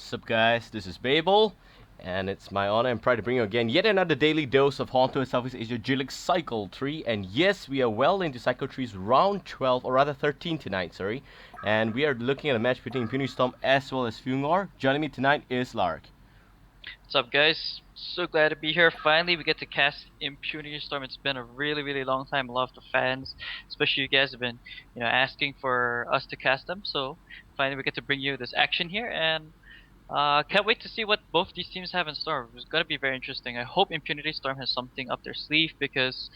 What's up, guys? This is Babael, and it's my honor and pride to bring you again yet another daily dose of HoNTourSEA Southeast Asia G-League Cycle 3. And yes, we are well into Cycle 3's round 12, or rather 13 tonight, sorry. And we are looking at a match between Impunity Storm as well as FewR. Joining me tonight is Lark. What's up, guys? So glad to be here. Finally, we get to cast Impunity Storm. It's been a really long time. A lot of the fans, especially you guys, have been, asking for us to cast them. So finally, we get to bring you this action here, and can't wait to see what both these teams have in store. It's gonna be very interesting. I hope Impunity Storm has something up their sleeve because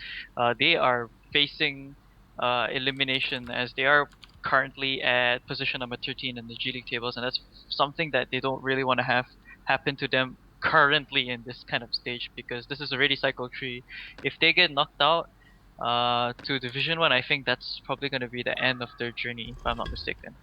they are facing elimination as they are currently at position number 13 in the G League tables, and that's something that they don't really want to have happen to them currently in this kind of stage because this is already cycle 3. If they get knocked out to Division 1, I think that's probably going to be the end of their journey, if I'm not mistaken.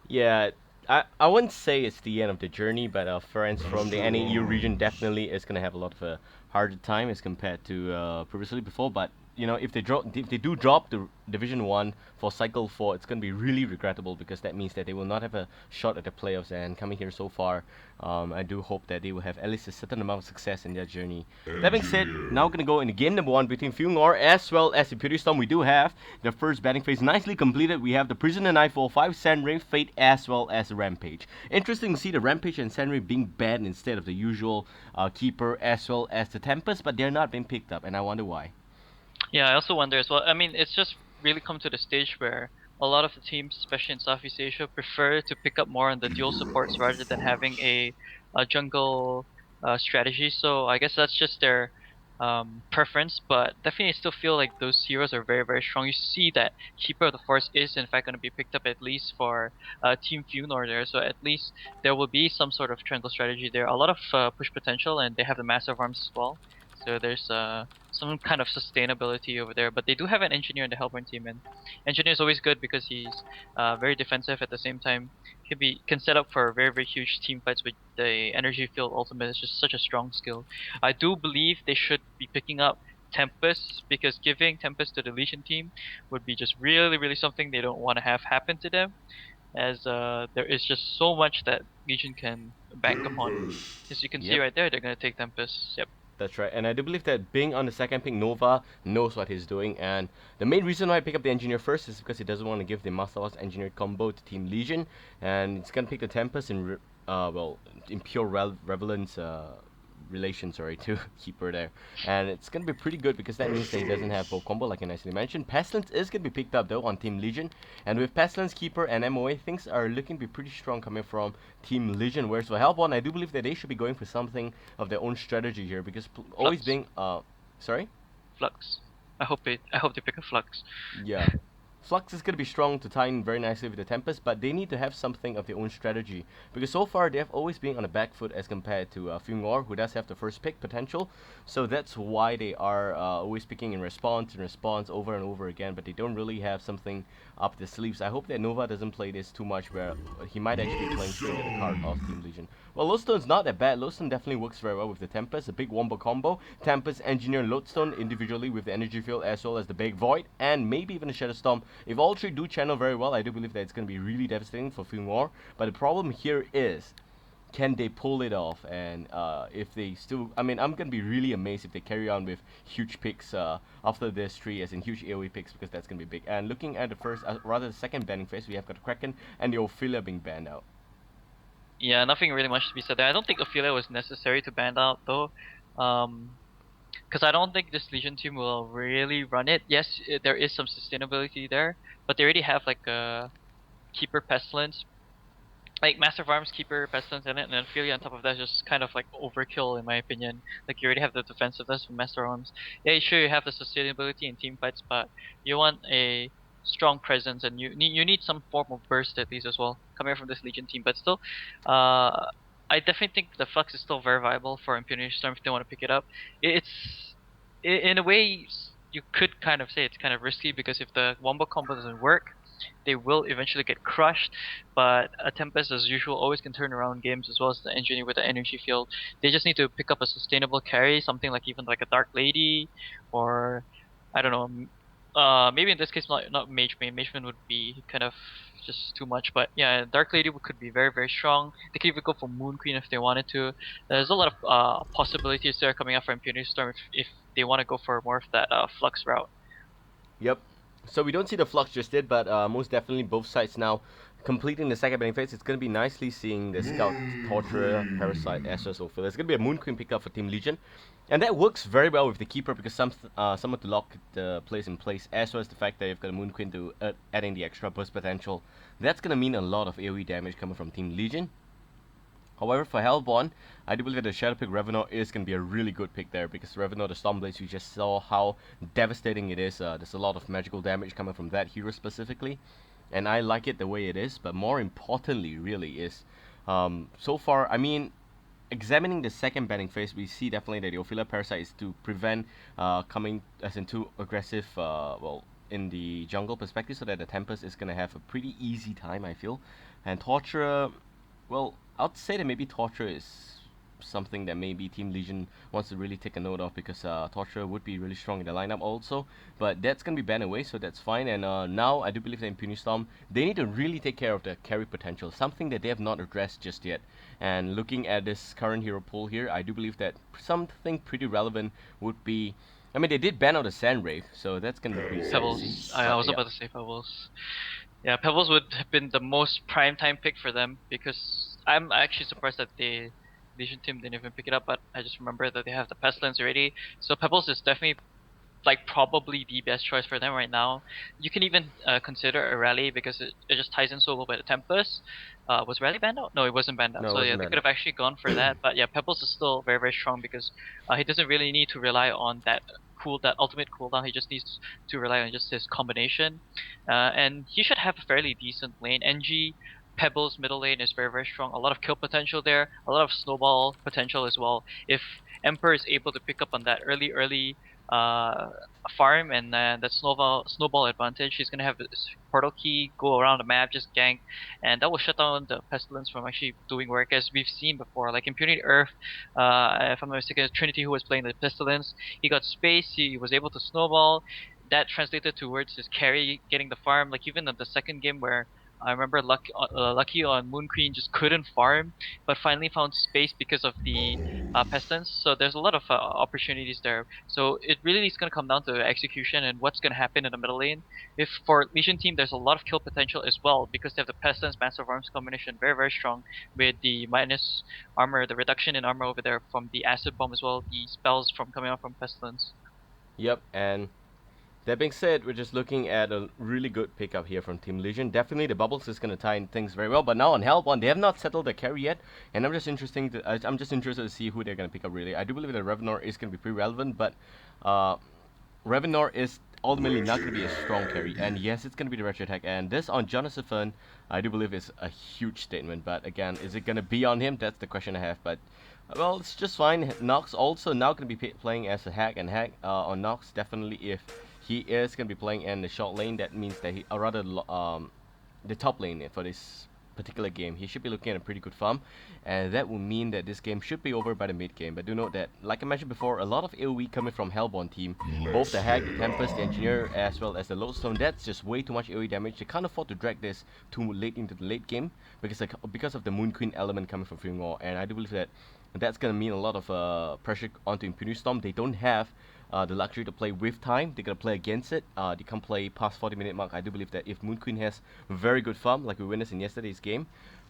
Yeah, I wouldn't say it's the end of the journey, but friends from the NAU region definitely is gonna have a lot of a harder time as compared to previously before. But if they do drop the Division 1 for Cycle 4, it's gonna be really regrettable because that means that they will not have a shot at the playoffs. And coming here so far, I do hope that they will have at least a certain amount of success in their journey. That being said, now we're gonna go into game number 1 between FewR as well as Impunity Storm. We do have the first batting phase nicely completed. We have the Prisoner Nightfall, 5 Sandray, Fate as well as Rampage. Interesting to see the Rampage and Sandray being banned instead of the usual Keeper as well as the Tempest, but they're not being picked up, and I wonder why. Yeah, I also wonder as well. I mean, it's just really come to the stage where a lot of the teams, especially in Southeast Asia, prefer to pick up more on the dual supports rather than having a jungle strategy. So I guess that's just their preference, but definitely I still feel like those heroes are very strong. You see that Keeper of the Forest is in fact going to be picked up at least for Team FewR there, so at least there will be some sort of triangle strategy there. A lot of push potential, and they have the massive arms as well. So there's some kind of sustainability over there, but they do have an engineer in the Hellborn team, and engineer is always good because he's very defensive at the same time. Can set up for very huge team fights with the energy field ultimate. It's just such a strong skill. I do believe they should be picking up Tempest because giving Tempest to the Legion team would be just really something they don't want to have happen to them, as there is just so much that Legion can bank upon. As you can see Yep. right there, they're gonna take Tempest. Yep. That's right, and I do believe that being on the second pick, Nova knows what he's doing, and the main reason why I pick up the Engineer first is because he doesn't want to give the Master Loss Engineer combo to Team Legion, and he's gonna pick the Tempest in pure relevance relation, sorry, to Keeper there, and it's gonna be pretty good because that means that he doesn't have bow combo like I nicely mentioned. Pestilence is gonna be picked up though on Team Legion, and with Pestilence, Keeper, and MOA, things are looking to be pretty strong coming from Team Legion. Whereas for Hellborn, I do believe that they should be going for something of their own strategy here because always Flux. being sorry. Flux. I hope they pick a Flux. Yeah. Flux is going to be strong to tie in very nicely with the Tempest, but they need to have something of their own strategy. Because so far, they have always been on the back foot as compared to FewR, who does have the first pick potential. So that's why they are always picking in response over and over again, but they don't really have something up their sleeves. I hope that Nova doesn't play this too much, where he might actually be playing straight at the card of Team Legion. Well, Lodestone's not that bad. Lodestone definitely works very well with the Tempest, a big wombo combo. Tempest, Engineer, Lodestone individually with the Energy Field as well as the Big Void, and maybe even a Shadow Storm. If all three do channel very well, I do believe that it's going to be really devastating for FewR. But the problem here is, can they pull it off? And if they still, I mean, I'm going to be really amazed if they carry on with huge picks after this tree, as in huge AoE picks, because that's going to be big. And looking at the first, rather the second banning phase, we have got the Kraken and the Ophelia being banned out. Yeah, nothing really much to be said there. I don't think Ophelia was necessary to ban out though, because I don't think this Legion team will really run it. Yes, there is some sustainability there, but they already have like a Keeper Pestilence, like Massive Arms, Keeper Pestilence in it, and then Ophelia on top of that is just kind of like overkill in my opinion. Like you already have the defensiveness from Master Arms. Yeah, sure you have the sustainability in team fights, but you want a strong presence, and you need some form of burst at least as well coming from this Legion team. But still, I definitely think the Flux is still very viable for Impunity Storm if they want to pick it up. It's in a way you could kind of say it's kind of risky because if the wombo combo doesn't work, they will eventually get crushed. But a Tempest, as usual, always can turn around games, as well as the Engineer with the energy field. They just need to pick up a sustainable carry, something like even like a Dark Lady, or I don't know, Maybe in this case not Mage Main. Mage Main would be kind of just too much, but yeah, Dark Lady could be very very strong. They could even go for Moon Queen if they wanted to. There's a lot of possibilities there coming up for Impunity Storm if they want to go for more of that Flux route. Yep. So we don't see the flux just yet, but most definitely both sides now completing the second betting phase. It's going to be nicely seeing the Scout, Torturer, Parasite, Essos, Ophilia. It's going to be a Moon Queen pickup for Team Legion. And that works very well with the Keeper because someone to lock the place in place, as well as the fact that you've got a Moon Queen to adding the extra burst potential. That's going to mean a lot of AoE damage coming from Team Legion. However, for Hellborn, I do believe that the Shadow Pick Revenant is going to be a really good pick there because Revenant, the Stormblaze, we just saw how devastating it is. There's a lot of magical damage coming from that hero specifically, and I like it the way it is. But more importantly, really, is so far, I mean, examining the second banning phase, we see definitely that the Ophilia Parasite is to prevent coming as in too aggressive, well, in the jungle perspective, so that the Tempest is going to have a pretty easy time, I feel. And Torturer, well, I'd say that maybe Torture is something that maybe Team Legion wants to really take a note of because Torture would be really strong in the lineup also. But that's going to be banned away, so that's fine. And now I do believe that Impunity Storm, they need to really take care of the carry potential, something that they have not addressed just yet. And looking at this current hero pool here, I do believe that something pretty relevant would be... I mean, they did ban out the Sand Wraith, so that's going to be pretty sad to see. Pebbles. I was about to say Pebbles. Yeah, Pebbles would have been the most prime time pick for them because I'm actually surprised that the Legion team didn't even pick it up, but I just remember that they have the Pestilence already. So Pebbles is definitely like probably the best choice for them right now. You can even consider a Rally because it just ties in so well with the Tempest. Was Rally banned out? No, it wasn't banned out. No, it So yeah, wasn't they banned could have actually gone for that. But yeah, Pebbles is still very very strong because he doesn't really need to rely on that ultimate cooldown. He just needs to rely on just his combination, and he should have a fairly decent lane. NG Pebbles middle lane is very very strong. A lot of kill potential there. A lot of snowball potential as well. If Emperor is able to pick up on that early uh, farm and that snowball advantage, he's gonna have his portal key, go around the map, just gank, and that will shut down the Pestilence from actually doing work as we've seen before. Like Impunity Earth, if I'm not mistaken, Trinity who was playing the Pestilence, he got space, he was able to snowball. That translated towards his carry getting the farm. Like even in the second game where I remember Lucky on Moon Queen just couldn't farm, but finally found space because of the Pestilence. So there's a lot of opportunities there. So it really is going to come down to execution and what's going to happen in the middle lane. If for Legion team, there's a lot of kill potential as well because they have the Pestilence Massive Arms combination very very strong with the minus armor, the reduction in armor over there from the Acid Bomb as well, the spells from coming out from Pestilence. Yep, and that being said, we're just looking at a really good pickup here from Team Legion. Definitely the bubbles is going to tie in things very well. But now on Hellborn, they have not settled the carry yet, and I'm just interested to see who they're going to pick up really. I do believe that Revenor is going to be pretty relevant, but Revenor is ultimately not going to be a strong carry. And yes, it's going to be the retro attack. And this on Jonathan, I do believe is a huge statement. But again, is it going to be on him? That's the question I have. But well, it's just fine. Nox also now going to be playing as a hack, and hack on Nox definitely if he is going to be playing in the short lane. That means that he, or rather, the top lane for this particular game, he should be looking at a pretty good farm, and that will mean that this game should be over by the mid game. But do note that, like I mentioned before, a lot of AoE coming from Hellborn team, both the Hag, the Tempest, the Engineer, as well as the Lodestone. That's just way too much AoE damage. They can't afford to drag this too late into the late game because of the Moon Queen element coming from FewR, and I do believe that that's going to mean a lot of pressure onto Impunity Storm. They don't have the luxury to play with time. They're going to play against it. They can't play past 40-minute mark. I do believe that if Moon Queen has very good farm, like we witnessed in yesterday's game,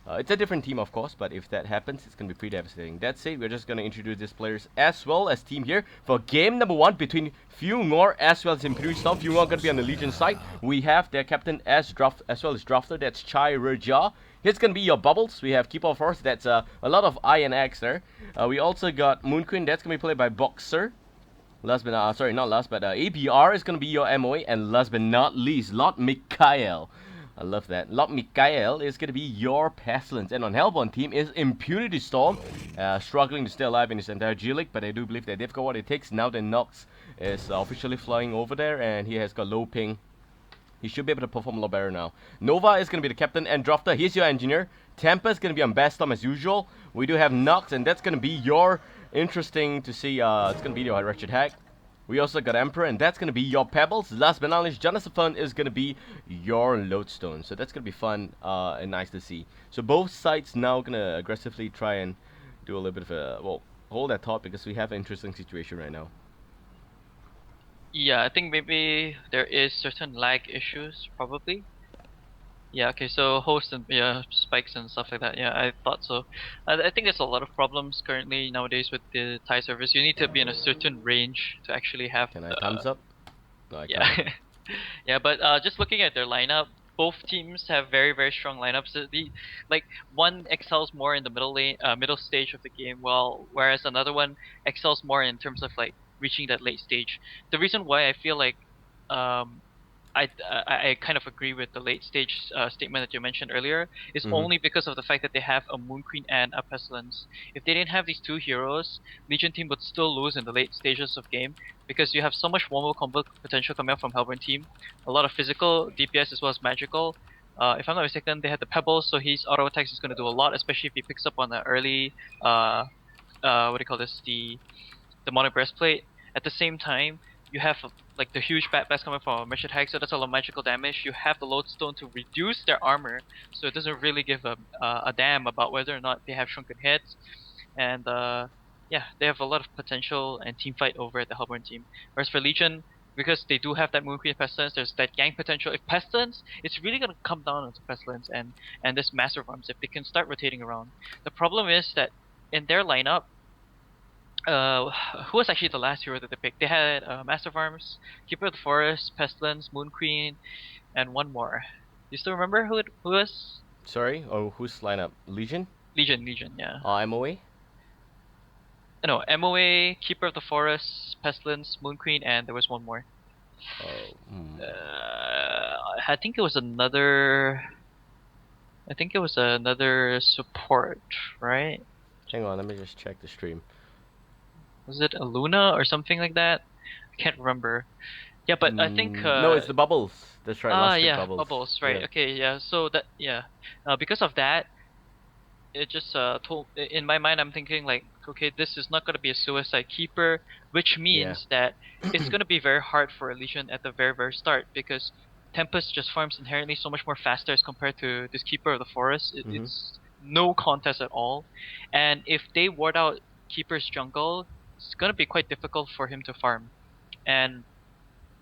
it's a different team, of course, but if that happens, it's going to be pretty devastating. That's it. We're just going to introduce these players as well as team here for game number 1 between FewR as well as Impunity Storm. FewR going to be on the Legion side. We have their captain as well as drafter. That's Chai Raja. Here's going to be your bubbles. We have Keeper of Force. That's a lot of I and X there. We also got Moon Queen. That's going to be played by Boxer. Last but not, sorry, not last, but APR is going to be your MOA. And last but not least, Lord Mikael. I love that. Lord Mikael is going to be your Pestilence. And on Hellborn team is Impunity Storm. Struggling to stay alive in his entire G-League, but I do believe that they've got what it takes now that Nox is officially flying over there, and he has got low ping. He should be able to perform a lot better now. Nova is going to be the captain and drafter. Here's your engineer. Tampa is going to be on Best Storm as usual. We do have Nox, and that's going to be your interesting to see. It's going to be your Wretched Hack. We also got Emperor, and that's gonna be your Pebbles. Last but not least, Jonathan Fun is gonna be your Lodestone. So that's gonna be fun and nice to see. So both sides now gonna aggressively try and do a little bit of a hold that thought because we have an interesting situation right now. Yeah, I think maybe there is certain lag issues probably. Yeah, okay, so host and yeah, spikes and stuff like that. Yeah, I thought so. I think there's a lot of problems currently nowadays with the Thai service. You need to be in a certain range to actually have Can I thumbs up? No, I can't. yeah. Yeah, but just looking at their lineup, both teams have very very strong lineups. Like one excels more in the middle lane, middle stage of the game, while whereas another one excels more in terms of like reaching that late stage. The reason why I feel like um I kind of agree with the late stage statement that you mentioned earlier is Mm-hmm. only because of the fact that they have a Moon Queen and a Pestilence. If they didn't have these two heroes, Legion team would still lose in the late stages of game because you have so much one combo potential coming out from Hellborn team, a lot of physical DPS as well as magical. If I'm not mistaken, they had the Pebbles, so his auto attacks is going to do a lot, especially if he picks up on the early what do you call this, the Monarch Breastplate. At the same time, you have like the huge bat blast coming from Mission Hag, so that's a lot of magical damage. You have the Lodestone to reduce their armor, so it doesn't really give a damn about whether or not they have shrunken heads. And yeah, they have a lot of potential and team fight over at the Hellborn team. Whereas for Legion, because they do have that Moon Queen Pestilence, there's that gang potential. If Pestilence, it's really gonna come down to Pestilence and this Master of Arms if they can start rotating around. The problem is that in their lineup, uh, who was actually the last hero that they picked? They had Master of Arms, Keeper of the Forest, Pestilence, Moon Queen, and one more. You still remember who was? Sorry. Oh, who's lineup? Legion? Legion, yeah. MOA? No, MOA, Keeper of the Forest, Pestilence, Moon Queen, and there was one more. Oh. I think it was another. I think it was another support, right? Hang on, let me just check the stream. Was it a Luna or something like that? I can't remember. Yeah, but I think No, it's the bubbles. That's right. Last pick yeah, bubbles. bubbles, right? Yeah. Okay, yeah. So that yeah, because of that, it just told in my mind. I'm thinking like, okay, this is not gonna be a suicide keeper, which Yeah. means that it's gonna be very hard for a Legion at the very very start because Tempest just farms inherently so much more faster as compared to this Keeper of the Forest. Mm-hmm. It's no contest at all, and if they ward out Keeper's jungle, it's gonna be quite difficult for him to farm. And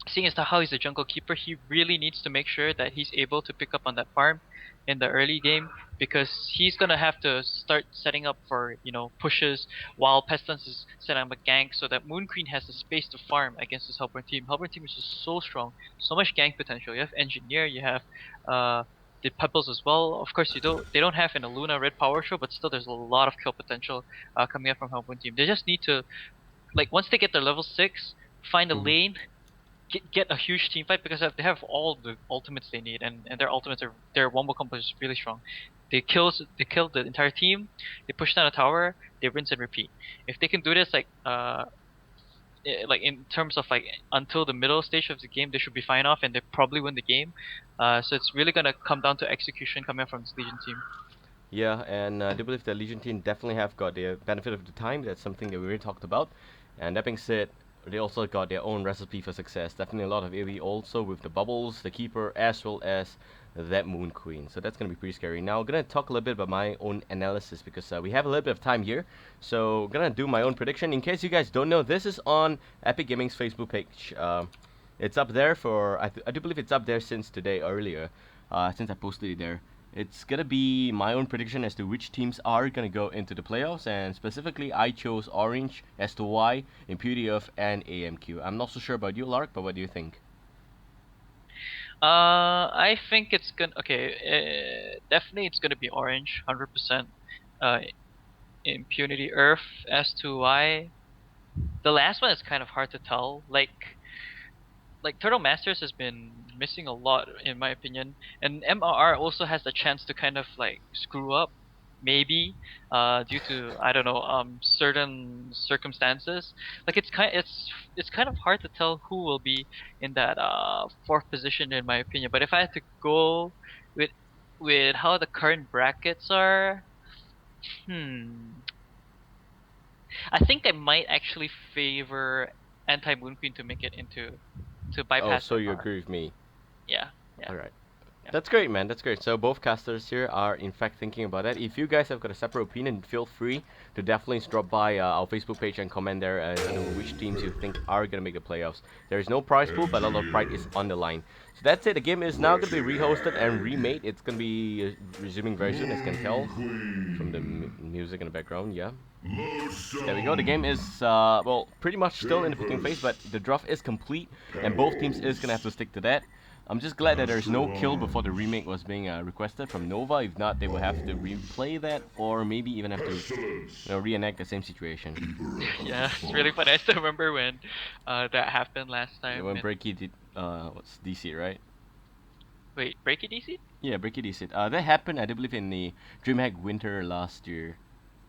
seeing as to how he's a jungle keeper, he really needs to make sure that he's able to pick up on that farm in the early game because he's gonna have to start setting up for pushes while Pestilence is setting up a gank so that Moon Queen has the space to farm against this Hellborn team. Hellborn team is just so strong, so much gank potential. You have Engineer, you have the Pebbles as well. Of course, they don't have in a Luna Red Power Show, but still there's a lot of kill potential coming out from Hellborn team. They just need to like once they get their level 6, find a Mm-hmm. lane, get a huge team fight because they have all the ultimates they need, and their ultimates are their wombo combo is really strong. They kill the entire team. They push down a tower. They rinse and repeat. If they can do this like in terms of like until the middle stage of the game, they should be fine off and they probably win the game. So it's really gonna come down to execution coming from this Legion team. Yeah, and I do believe the Legion team definitely have got the benefit of the time. That's something that we already talked about. And that being said, they also got their own recipe for success. Definitely a lot of AoE also with the bubbles, the keeper, as well as that Moon Queen. So that's going to be pretty scary. Now, I'm going to talk a little bit about my own analysis because we have a little bit of time here. So, I'm going to do my own prediction. In case you guys don't know, this is on Epic Gaming's Facebook page. It's up there for, I do believe it's up there since today earlier, since I posted it there. It's gonna be my own prediction as to which teams are gonna go into the playoffs, and specifically, I chose Orange as to why in PDF and AMQ. I'm not so sure about you, Lark, but what do you think? I think it's gonna definitely it's gonna be Orange, 100%. Uh, Impunity Earth as to why. The last one is kind of hard to tell. Like Turtle Masters has been missing a lot in my opinion, and MRR also has the chance to kind of like screw up, maybe, due to I don't know certain circumstances. Like it's kind of hard to tell who will be in that fourth position in my opinion. But if I had to go with how the current brackets are, hmm, I think I might actually favor anti-Moon Queen to make it to Oh, bypass so their you power. agree with me? Yeah, yeah, All right. yeah. That's great, man. That's great. So both casters here are in fact thinking about that. If you guys have got a separate opinion, feel free to definitely drop by our Facebook page and comment there as to which teams you think are gonna make the playoffs. There is no prize pool, but a lot of pride is on the line. So that's it. The game is now gonna be rehosted and remade. It's gonna be resuming very soon, as you can tell from the music in the background. Yeah. There we go. The game is well pretty much still in the booking phase, but the draft is complete, and both teams is gonna have to stick to that. I'm just glad that there's no kill before the remake was being requested from Nova. If not, they will have to replay that, or maybe even have to reenact the same situation. Yeah, it's really funny. I still remember when that happened last Yeah, time. when And Breaky did what's DC, right? wait, Breaky DC? Yeah, Breaky DC. That happened, I do believe, in the DreamHack Winter last year.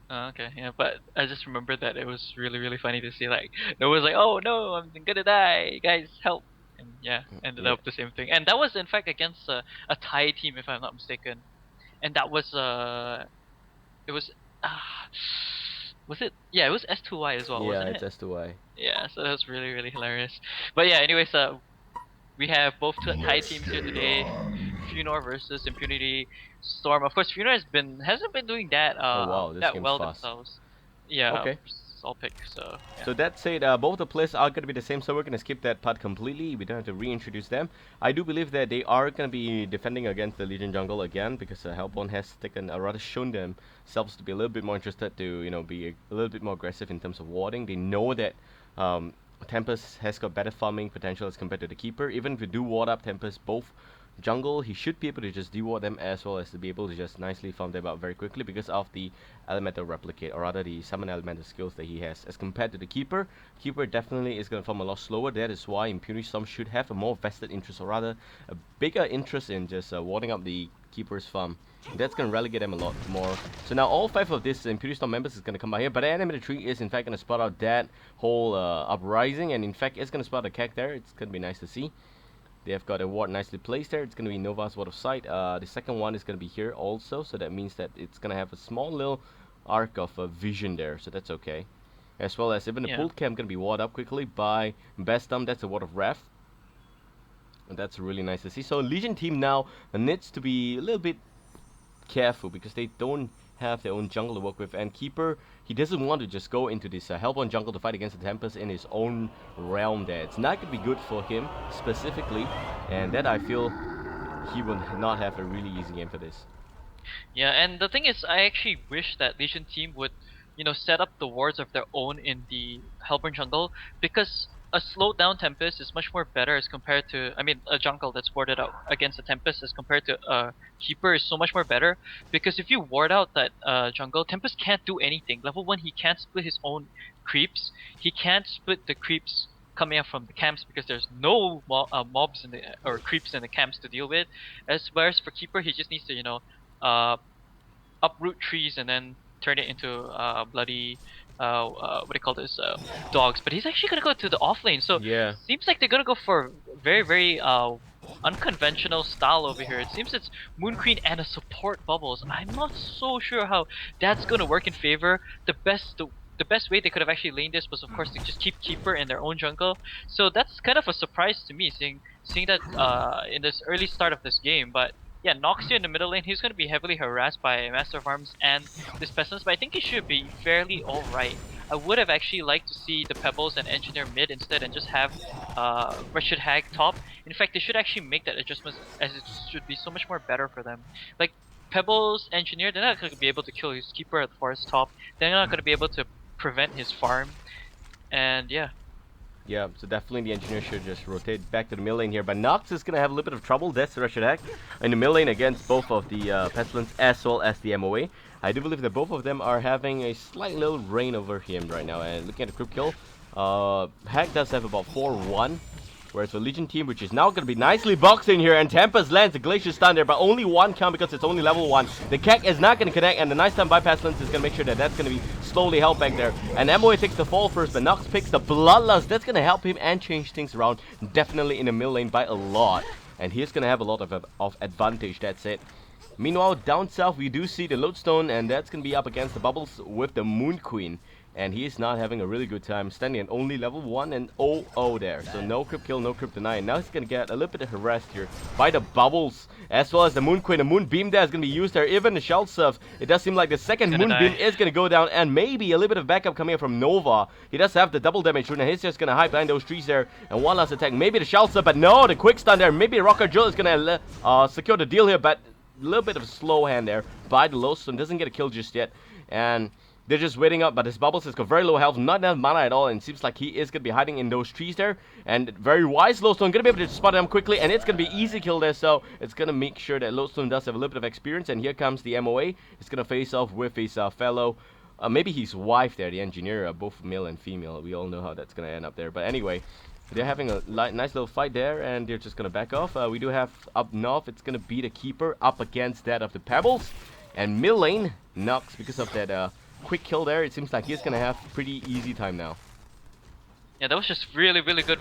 Oh, okay, yeah, but I just remember that it was really funny to see like Noah's like, oh no, I'm gonna die, guys, help, and yeah, ended Yeah. up the same thing. And that was in fact against a Thai team, if I'm not mistaken. And that was it was was it? Yeah, it was S2Y as well, Yeah, wasn't it's it? S2Y. Yeah, so that was really hilarious. But yeah, anyways, we have both Thai teams here today. FewR versus Impunity Storm. Of course, FewR hasn't been doing that Oh wow, this that game's well fast. themselves. Yeah, Okay. I'll pick. So yeah. So that's it. Both the players are going to be the same, so we're going to skip that part completely. We don't have to reintroduce them. I do believe that they are going to be defending against the Legion jungle again because Hellborn has taken, rather shown themselves to be a little bit more interested to, be a little bit more aggressive in terms of warding. They know that Tempest has got better farming potential as compared to the Keeper. Even if you do ward up Tempest both jungle, he should be able to just deward them as well as to be able to just nicely farm them out very quickly because of the elemental replicate, or rather the summon elemental skills that he has as compared to the Keeper. Keeper definitely is going to farm a lot slower. That is why Impunity Storm should have a more vested interest, or rather a bigger interest in just warding up the Keeper's farm. That's going to relegate them a lot more. So now all 5 of these Impunity Storm members is going to come by here, but the animated tree is in fact going to spot out that whole uprising, and in fact it's going to spot a Kek there. It's going to be nice to see. They have got a ward nicely placed there. It's going to be Nova's Ward of Sight. The second one is going to be here also, so that means that it's going to have a small little arc of vision there, so that's okay. As well as even the pulled camp going to be warded up quickly by Bestum. That's a Ward of Wrath. And that's really nice to see. So Legion team now needs to be a little bit careful because they don't have their own jungle to work with, and Keeper, he doesn't want to just go into this Hellborn jungle to fight against the Tempest in his own realm there. It's not going to be good for him specifically, and that I feel he will not have a really easy game for this. Yeah, and the thing is, I actually wish that Legion team would, set up the wards of their own in the Hellborn jungle, because a slowed down Tempest is much more better as compared to, I mean, a jungle that's warded out against a Tempest as compared to a Keeper is so much more better, because if you ward out that jungle, Tempest can't do anything. Level 1, he can't split his own creeps. He can't split the creeps coming up from the camps because there's no mobs in the or creeps in the camps to deal with. Whereas for Keeper, he just needs to, uproot trees and then turn it into bloody what do you call this, dogs. But he's actually gonna go to the off lane, so Yeah. seems like they're gonna go for very unconventional style over here. It seems it's Moon Queen and a support Bubbles. I'm not so sure how that's gonna work in favor. The best way they could have actually laned this was, of course, to just keep Keeper in their own jungle. So that's kind of a surprise to me, seeing that in this early start of this game. But yeah, Noxia in the middle lane, he's going to be heavily harassed by Master of Arms and this Pestilence, but I think he should be fairly alright. I would have actually liked to see the Pebbles and Engineer mid instead and just have Wretched Hag top. In fact, they should actually make that adjustment, as it should be so much more better for them. Like, Pebbles, Engineer, they're not going to be able to kill his Keeper at the forest top. They're not going to be able to prevent his farm. And yeah. Yeah, so definitely the Engineer should just rotate back to the middle lane here. But Nox is going to have a little bit of trouble. That's the Wretched Hag in the middle lane against both of the Pestilence as well as the MOA. I do believe that both of them are having a slight little reign over him right now. And looking at the group kill, Hag does have about 4-1. Whereas the Legion team, which is now going to be nicely boxed in here, and Tempest lands the Glacier Stun there, but only 1 count because it's only level 1. The Kek is not going to connect, and the nice time bypass lens is going to make sure that that's going to be slowly held back there. And MOA takes the fall first, but Nox picks the Bloodlust. That's going to help him and change things around, definitely in the middle lane by a lot. And he's going to have a lot of advantage, that's it. Meanwhile, down south, we do see the Lodestone, and that's going to be up against the Bubbles with the Moon Queen. and he is not having a really good time, standing at only level 1 and 0-0 there. So no crypt kill, no kryptonite. Now he's gonna get a little bit harassed here by the bubbles, as well as the Moon Queen. The Moon Beam there is gonna be used there, even the Shell Surf. It does seem like the second Moon Beam is gonna go down, and maybe a little bit of backup coming in from Nova. He does have the double damage rune, and he's just gonna hide behind those trees there, and one last attack. Maybe the Shell Surf, but no, the quick stun there. Maybe the Rocker Drill is gonna secure the deal here, but a little bit of a slow hand there by the Lodestone. Doesn't get a kill just yet, and they're just waiting up, but his Bubbles has got very low health, not enough mana at all, and it seems like he is going to be hiding in those trees there. And very wise Lodestone, going to be able to spot him quickly, and it's going to be easy kill there, so it's going to make sure that Lodestone does have a little bit of experience. And here comes the MOA. He's going to face off with his fellow, maybe his wife there, the engineer, both male and female. We all know how that's going to end up there, but anyway. They're having a nice little fight there, and they're just going to back off. We do have up north, it's going to be the Keeper up against that of the Pebbles. And mid lane, Nox, because of that quick kill there, it seems like he's going to have pretty easy time now. Yeah, that was just really good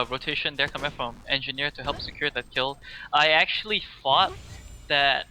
rotation there coming from Engineer to help secure that kill. I actually thought that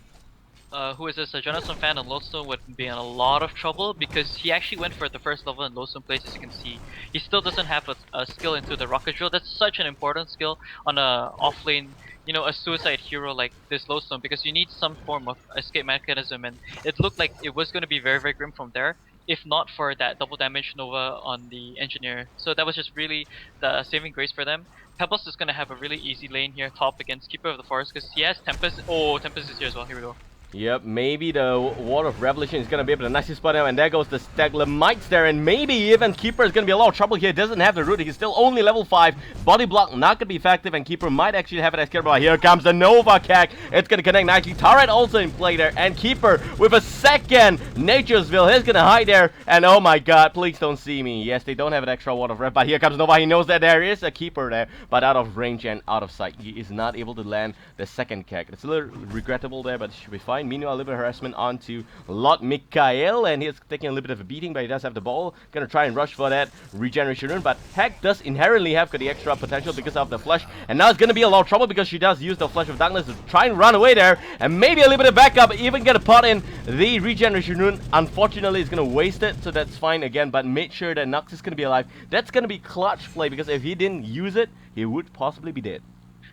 who is this, a Jonathan fan on Lodestone would be in a lot of trouble, because he actually went for the first level in Lodestone place. As you can see, he still doesn't have a skill into the Rocket Drill. That's such an important skill on a offlane, you know, a suicide hero like this Lodestone, because you need some form of escape mechanism, and it looked like it was going to be very grim from there, if not for that double damage Nova on the Engineer. So that was just really the saving grace for them. Pebbles is going to have a really easy lane here, top against Keeper of the Forest, because he has Tempest. Oh, Tempest is here as well. Here we go. Yep, maybe the Ward of Revelation is going to be able to nicely spot him, and there goes the Stalagmites there, and maybe even Keeper is going to be a lot of trouble here. Doesn't have the root, he's still only level 5. Body block not going to be effective, and Keeper might actually have it as care. Here comes the Nova Cack. It's going to connect nicely. Turret also in play there, and Keeper with a second Nature's Will. He's going to hide there, and oh my god, please don't see me. Yes, they don't have an extra Ward of Rev, but here comes Nova. He knows that there is a Keeper there, but out of range and out of sight. He is not able to land the second Cack. It's a little regrettable there, but it should be fine. Meanwhile, a little bit of harassment onto Lot Mikael, and he's taking a little bit of a beating, but he does have the ball. Gonna try and rush for that regeneration rune, but Heck does inherently have the extra potential because of the flash, and now it's gonna be a lot of trouble because she does use the Flash of Darkness to try and run away there, and maybe a little bit of backup, even get a pot in the regeneration rune. Unfortunately, it's gonna waste it, so that's fine again, but make sure that Nox is gonna be alive. That's gonna be clutch play, because if he didn't use it, he would possibly be dead.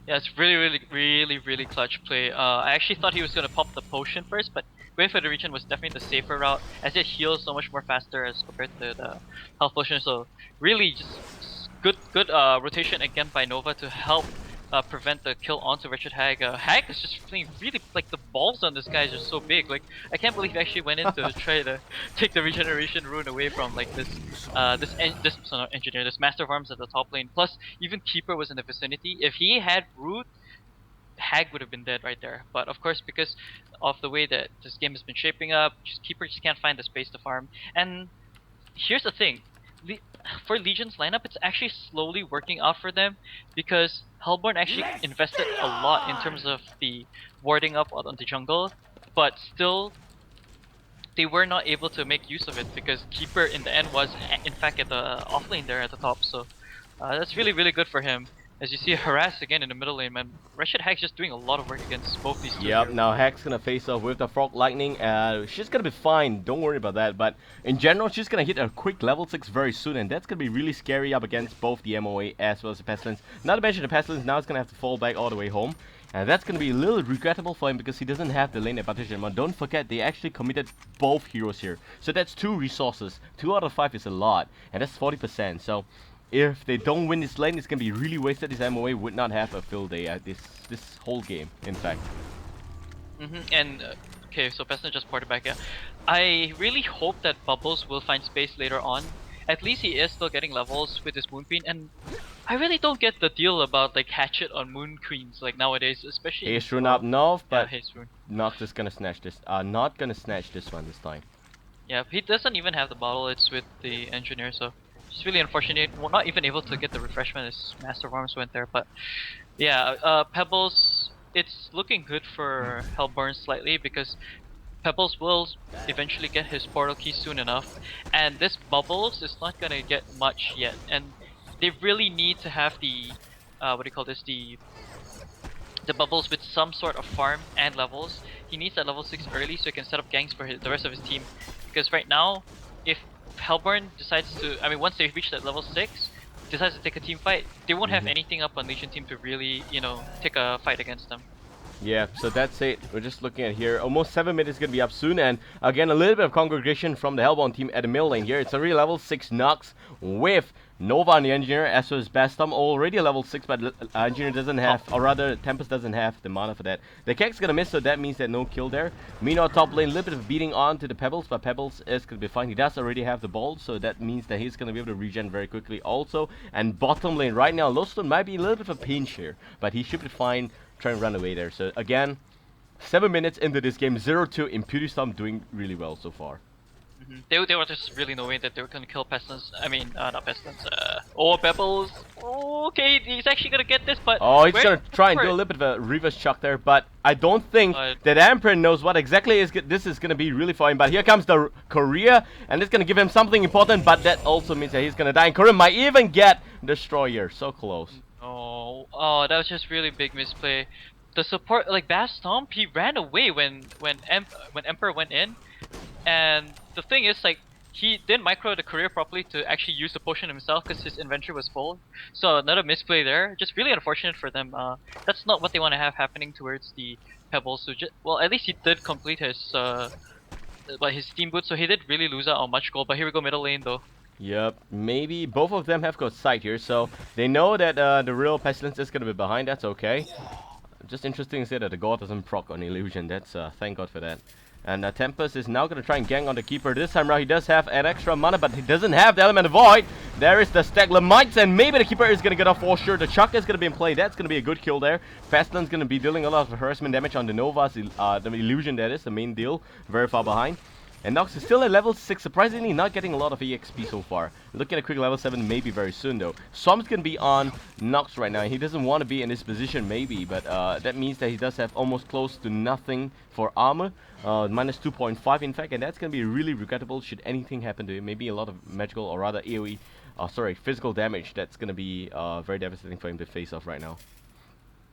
Yeah, it's really clutch play. I actually thought he was gonna pop the potion first, but going for the regen was definitely the safer route, as it heals so much more faster as compared to the health potion. So really, just good rotation again by Nova to help prevent the kill onto Richard Hag. Hag is just playing really, like, the balls on this guy is just so big. Like, I can't believe he actually went in to try to take the regeneration rune away from like this engineer, this Master of Arms at the top lane. Plus, even Keeper was in the vicinity. If he had root, Hag would have been dead right there. But of course, because of the way that this game has been shaping up, Keeper just can't find the space to farm. And here's the thing. For Legion's lineup, it's actually slowly working out for them, because Hellborn actually invested a lot in terms of the warding up on the jungle, but still they were not able to make use of it because Keeper in the end was in fact at the offlane there at the top. So that's really good for him. As you see, harass again in the middle lane, man. Rashid Hack's just doing a lot of work against both these two. Yep, heroes. now Hack's gonna face off with the Frog Lightning. She's gonna be fine, don't worry about that. But in general, she's gonna hit a quick level 6 very soon, and that's gonna be really scary up against both the MOA as well as the Pestilence. Not to mention the Pestilence now is gonna have to fall back all the way home. And that's gonna be a little regrettable for him because he doesn't have the lane advantage anymore. Don't forget, they actually committed both heroes here. So that's 2 resources. 2 out of 5 is a lot, and that's 40%. So if they don't win this lane, it's gonna be really wasted. This MOA would not have a fill day at this whole game, in fact. And okay, so Pestilence just ported back. Yeah, I really hope that Bubbles will find space later on. At least he is still getting levels with his Moon Queen, and I really don't get the deal about like Hatchet on Moon Queens like nowadays, especially. Haste Rune up north, but yeah, Haste Rune. not just gonna snatch this. Not gonna snatch this one this time. Yeah, he doesn't even have the bottle. It's with the engineer, so it's really unfortunate. We're not even able to get the refreshment as Master of Arms went there. But yeah, Pebbles. It's looking good for Hellborn slightly because Pebbles will eventually get his portal key soon enough, and this Bubbles is not gonna get much yet, and they really need to have the what do you call this, the Bubbles with some sort of farm and levels. He needs that level 6 early so he can set up ganks for the rest of his team, because right now, if Hellborn decides to, I mean, once they reach that level 6, decides to take a team fight, they won't have Mhm. anything up on Legion team to really, you know, take a fight against them. Yeah, so that's it. We're just looking at here. Almost 7 minutes gonna be up soon, and again a little bit of congregation from the Hellbound team at the middle lane here. It's already level 6 Nox with Nova and the Engineer, as well as Bastom already a level 6, but Engineer doesn't have, or rather Tempest doesn't have the mana for that. The Kek's gonna miss, so that means that no kill there. Meanwhile, top lane, a little bit of beating on to the Pebbles, but Pebbles is gonna be fine. He does already have the ball, so that means that he's gonna be able to regen very quickly also. And bottom lane right now, Lowstone might be a little bit of a pinch here, but he should be fine. Try and run away there. So again, 7 minutes into this game, 0-2, ImpE Storm doing really well so far. They were just really knowing that they were gonna kill Pestilence. I mean, not Pestilence. Or Pebbles. Oh, okay, he's actually gonna get this, but oh, he's gonna try and do a little bit of a reverse chuck there, but I don't think that Emperor knows what exactly this is gonna be really for him. But here comes the Korea, and it's gonna give him something important, but that also means that he's gonna die. And Korea might even get Destroyer. So close. Oh, that was just really big misplay. The support, like Bastomp, he ran away when Emperor went in, and the thing is, like, he didn't micro the career properly to actually use the potion himself because his inventory was full. So another misplay there. Just really unfortunate for them. That's not what they want to have happening towards the Pebbles. So well, at least he did complete his his steam boot, so he did really lose out on much gold. But here we go, middle lane though. Yep, maybe both of them have got sight here, so they know that the real Pestilence is gonna be behind. That's okay. Just interesting to say that the god doesn't proc on illusion. That's thank god for that. And Tempest is now gonna try and gang on the keeper. This time around he does have an extra mana, but he doesn't have the Element of Void. There is the Stalagmites, and maybe the keeper is gonna get off for sure. The Chuck is gonna be in play. That's gonna be a good kill there. Pestilence gonna be dealing a lot of harassment damage on the Nova's the illusion. That is the main deal. Very far behind. And Nox is still at level 6, surprisingly not getting a lot of EXP so far. Looking at a quick level 7 maybe very soon though. Swam's gonna be on Nox right now. He doesn't want to be in this position maybe, but that means that he does have almost close to nothing for armor. Minus 2.5 in fact, and that's gonna be really regrettable should anything happen to him. Maybe a lot of magical or rather AoE, physical damage that's gonna be very devastating for him to face off right now.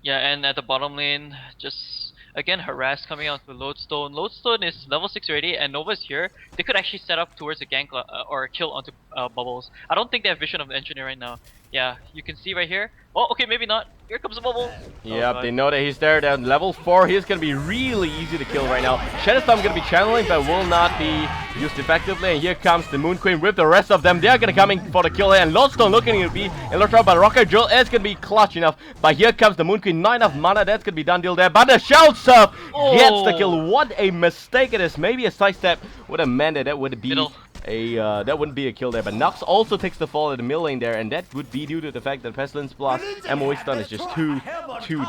Yeah, and at the bottom lane, just again harassed coming out with Lodestone. Lodestone is level 6 already, and Nova's here. They could actually set up towards a gank or a kill onto Bubbles. I don't think they have vision of the engineer right now. Yeah, you can see right here. Oh, okay, maybe not. Here comes the Bubble. Yep, they know that he's there. Down level 4, he's gonna be really easy to kill right now. Shadowstorm gonna be channeling, but will not be used effectively. And here comes the Moon Queen with the rest of them. They are gonna come in for the kill here. And Lodestone looking to be electrified, but Rocket Drill is gonna be clutch enough. But here comes the Moon Queen, 9 of mana. That's gonna be done deal there. But the Shell Surf gets the kill. What a mistake it is. Maybe a sidestep would have meant that would be that wouldn't be a kill there, but Nox also takes the fall at the middle lane there, and that would be due to the fact that Pestilence plus MOE stun is just too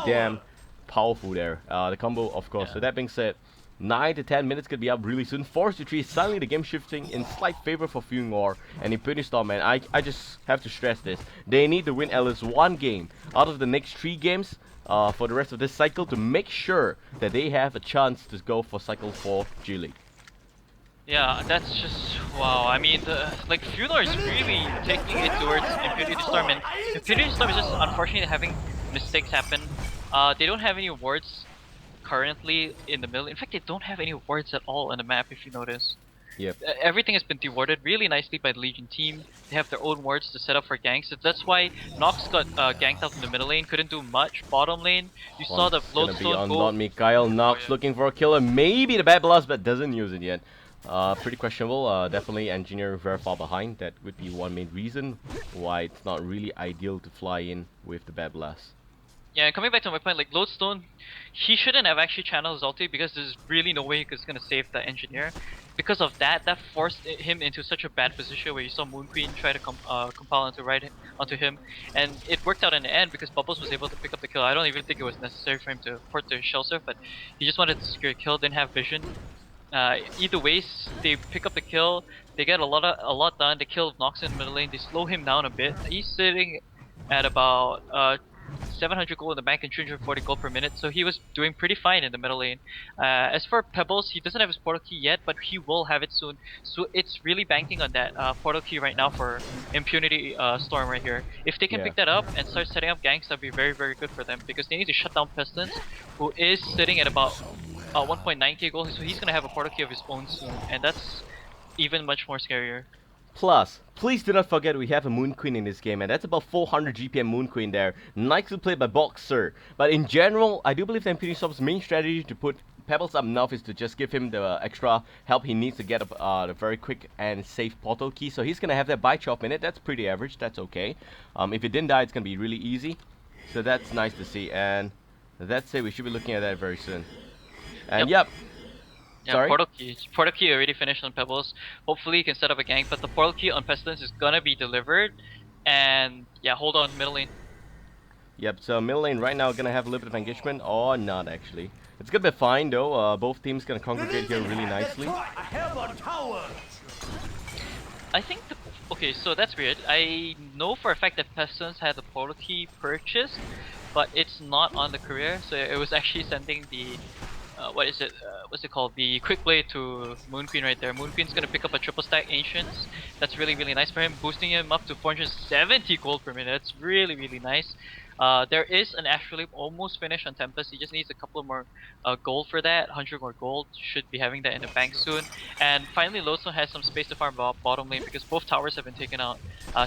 damn powerful there. The combo, of course. So that being said, 9 to 10 minutes could be up really soon. 4-3, suddenly the game shifting in slight favor for FewR and ImpE Storm, man. I just have to stress this. They need to win at least one game out of the next 3 games for the rest of this cycle to make sure that they have a chance to go for Cycle 4 G League. Yeah, that's just wow. I mean, like FewR is really taking it towards ImpE Storm, and ImpE Storm is just unfortunately having mistakes happen. They don't have any wards currently in the middle. In fact, they don't have any wards at all on the map, if you notice. Yep. Everything has been dewarded really nicely by the Legion team. They have their own wards to set up for ganks. So that's why Nox got ganked out in the middle lane, couldn't do much. Bottom lane, you saw the Lodestone go. On Mikhail. Nox looking for a killer, maybe the bad blast, but doesn't use it yet. Pretty questionable. Definitely Engineer very far behind. That would be one main reason why it's not really ideal to fly in with the bad blast. Yeah, and coming back to my point, like Lodestone, he shouldn't have actually channeled his ulti because there's really no way he's gonna save the Engineer. Because of that, that forced him into such a bad position where you saw Moon Queen try to compile onto him, and it worked out in the end because Bubbles was able to pick up the kill. I don't even think it was necessary for him to port the Shell Surf, but he just wanted to secure a kill, didn't have vision. Either ways, they pick up the kill, they get a lot done. They kill Nox in the middle lane, they slow him down a bit. He's sitting at about 700 gold in the bank and 340 gold per minute, so he was doing pretty fine in the middle lane. As for Pebbles, he doesn't have his portal key yet, but he will have it soon. So it's really banking on that portal key right now for ImpE Storm right here. If they can pick that up and start setting up ganks, that'd be very, very good for them because they need to shut down Pestilence, who is sitting at about 1.9k gold, so he's gonna have a portal key of his own soon, and that's even much more scarier. Plus, please do not forget we have a Moon Queen in this game, and that's about 400 GPM Moon Queen there. Nicely played by Boxer. But in general, I do believe that ImpE's main strategy to put Pebbles up north is to just give him the extra help he needs to get the very quick and safe portal key. So he's going to have that by 12 minutes. That's pretty average. That's okay. If it didn't die, it's going to be really easy. So that's nice to see. And that's it. We should be looking at that very soon. And yep. Yeah, Sorry? Portal key already finished on Pebbles. Hopefully he can set up a gank, but the portal key on Pestilence is gonna be delivered. And yeah, hold on, middle lane. Yep, so middle lane right now gonna have a little bit of engagement, or not actually. It's gonna be fine though, both teams gonna congregate here really nicely. I think okay, so that's weird. I know for a fact that Pestilence had the portal key purchased, but it's not on the career, so it was actually sending the what's it called? The quick blade to Moon Queen right there. Moon Queen's gonna pick up a triple stack Ancients. That's really nice for him, boosting him up to 470 gold per minute. That's really nice. There is an Astrolabe almost finished on Tempest. He just needs a couple more gold for that. 100 more gold. Should be having that in the bank soon. And finally, Loso has some space to farm bottom lane because both towers have been taken out.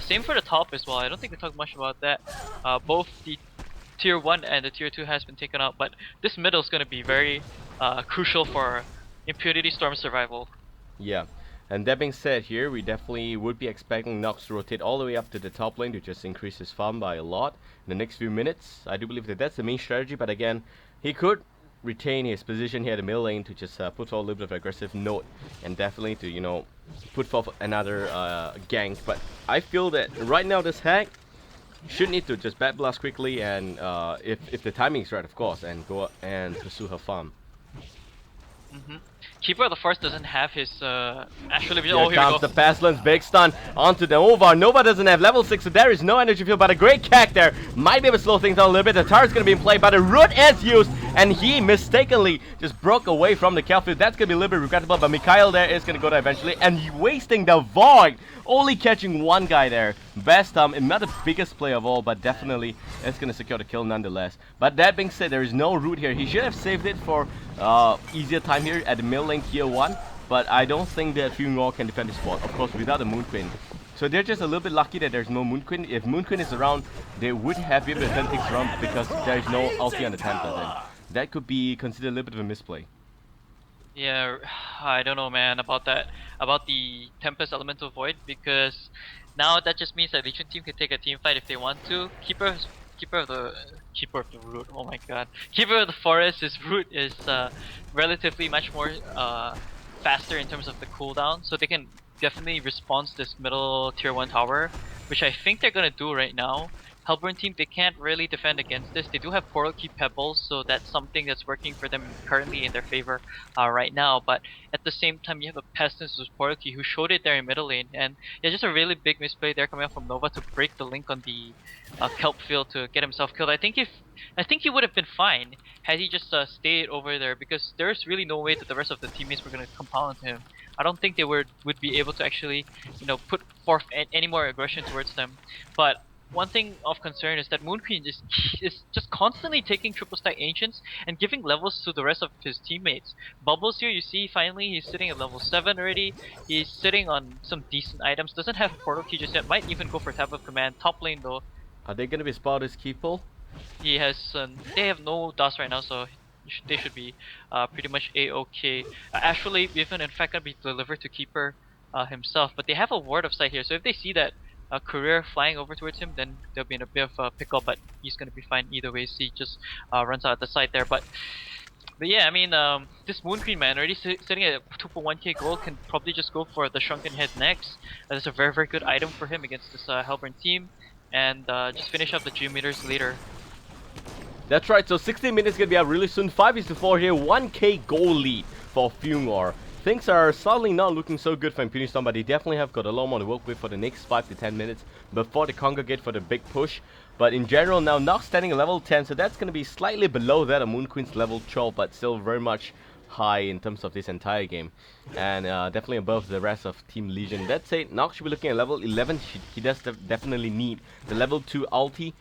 Same for the top as well. I don't think we talked much about that. Both the Tier 1 and the Tier 2 has been taken out, but this middle is going to be very crucial for Impunity Storm survival. Yeah, and that being said here, we definitely would be expecting Nox to rotate all the way up to the top lane to just increase his farm by a lot in the next few minutes. I do believe that that's the main strategy, but again, he could retain his position here at the middle lane to just put forward a little bit of aggressive note and definitely to, you know, put forth another gank. But I feel that right now this hack should need to just bat blast quickly and if the timing is right, of course, and go and pursue her farm. Keeper of the Forest doesn't have his Astrolabe. Here comes the Pestilence, big stun onto the Nova. Nova doesn't have level 6, so there is no energy field, but a great cack there. Might be able to slow things down a little bit. The tower is going to be in play, but the root is used, and he mistakenly just broke away from the kill field. That's going to be a little bit regrettable, but Mikhail there is going to go there eventually, and wasting the Void. Only catching one guy there. Best not the biggest play of all, but definitely it's going to secure the kill nonetheless. But that being said, there is no root here. He should have saved it for easier time here at the middle lane tier 1, but I don't think that FewR can defend the spot, of course, without the Moon Queen. So they're just a little bit lucky that there's no Moon Queen. If Moon Queen is around, they would have been able to turn things around because there is no ulti on the Templar then. That could be considered a little bit of a misplay. Yeah, I don't know, man, about that, about the Tempest Elemental Void, because now that just means that Legion team can take a team fight if they want to. Keeper of the root. Oh my god, Keeper of the Forest, his root is relatively much more faster in terms of the cooldown, so they can definitely respond to this middle tier 1 tower, which I think they're gonna do right now. Hellburn team, they can't really defend against this. They do have Portal Key Pebbles, so that's something that's working for them currently in their favor right now. But at the same time, you have a Pestilence with Portal Key who showed it there in middle lane, and yeah, just a really big misplay there coming up from Nova to break the link on the kelp field to get himself killed. I think he would have been fine had he just stayed over there, because there's really no way that the rest of the teammates were gonna compound him. I don't think they would be able to actually, you know, put forth any more aggression towards them. But one thing of concern is that Moon Queen is just constantly taking triple stack Ancients and giving levels to the rest of his teammates. Bubbles here, you see, finally he's sitting at level 7 already. He's sitting on some decent items. Doesn't have Portal Key just yet. Might even go for Tap of Command. Top lane though. Are they gonna be spotted as Keeple? He has. They have no dust right now, so they should be pretty much a-okay. Actually, even in fact, gonna be delivered to Keeper himself. But they have a Ward of Sight here, so if they see that Career flying over towards him, then they'll be in a bit of a pickle, but he's gonna be fine either way. So he just runs out the side there. But yeah, I mean, this Moon Queen man already sitting at 2.1k gold can probably just go for the Shrunken Head next. That's a very good item for him against this Hellburn team, and just finish up the geometers later. That's right, so 16 minutes gonna be up really soon. 5:4 here, 1k goal lead for FewR. Things are suddenly not looking so good for Impunity Storm, but they definitely have got a lot more to work with for the next 5 to 10 minutes before they congregate for the big push. But in general now, Nox standing at level 10, so that's going to be slightly below that of Moon Queen's level 12, but still very much high in terms of this entire game. And definitely above the rest of Team Legion. That said, Nox should be looking at level 11. He does definitely need the level 2 ulti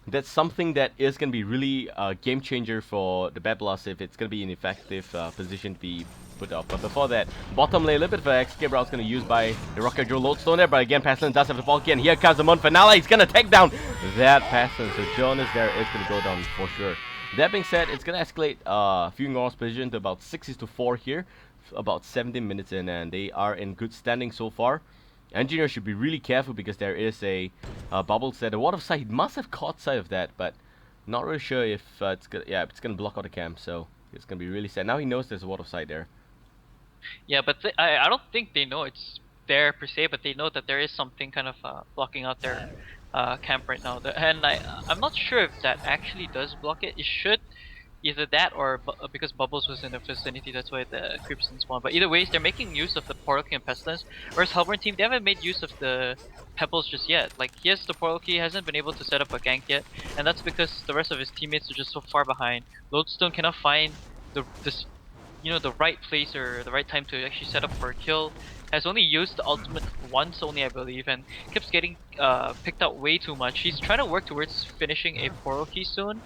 That's something that is going to be really a game changer for the Babael if it's going to be an effective position to be put off. But before that, bottom lane, a little bit of an escape route is going to be used by the Rocket Joe Lodestone there. But again, Pestilence does have the ball key, and here comes the Mon Finale. He's going to take down that Pestilence. So Jonas there is going to go down for sure. That being said, it's going to escalate FewR's position to about 6-4 here, about 17 minutes in, and they are in good standing so far. Engineer should be really careful because there is a bubble set. A water sight, he must have caught sight of that, but not really sure if it's gonna block out the camp. So it's gonna be really sad. Now he knows there's a water sight there. Yeah, but I don't think they know it's there per se, but they know that there is something kind of blocking out their camp right now. And I'm not sure if that actually does block it. It should. Either that or because Bubbles was in the vicinity, that's why the creeps didn't spawn. But either ways, they're making use of the Portal Key and Pestilence. Whereas Hellborn team, they haven't made use of the Pebbles just yet. Like, he has the Portal Key, hasn't been able to set up a gank yet. And that's because the rest of his teammates are just so far behind. Lodestone cannot find the right place or the right time to actually set up for a kill. Has only used the ultimate once only, I believe, and keeps getting picked out way too much. He's trying to work towards finishing a Portal Key soon.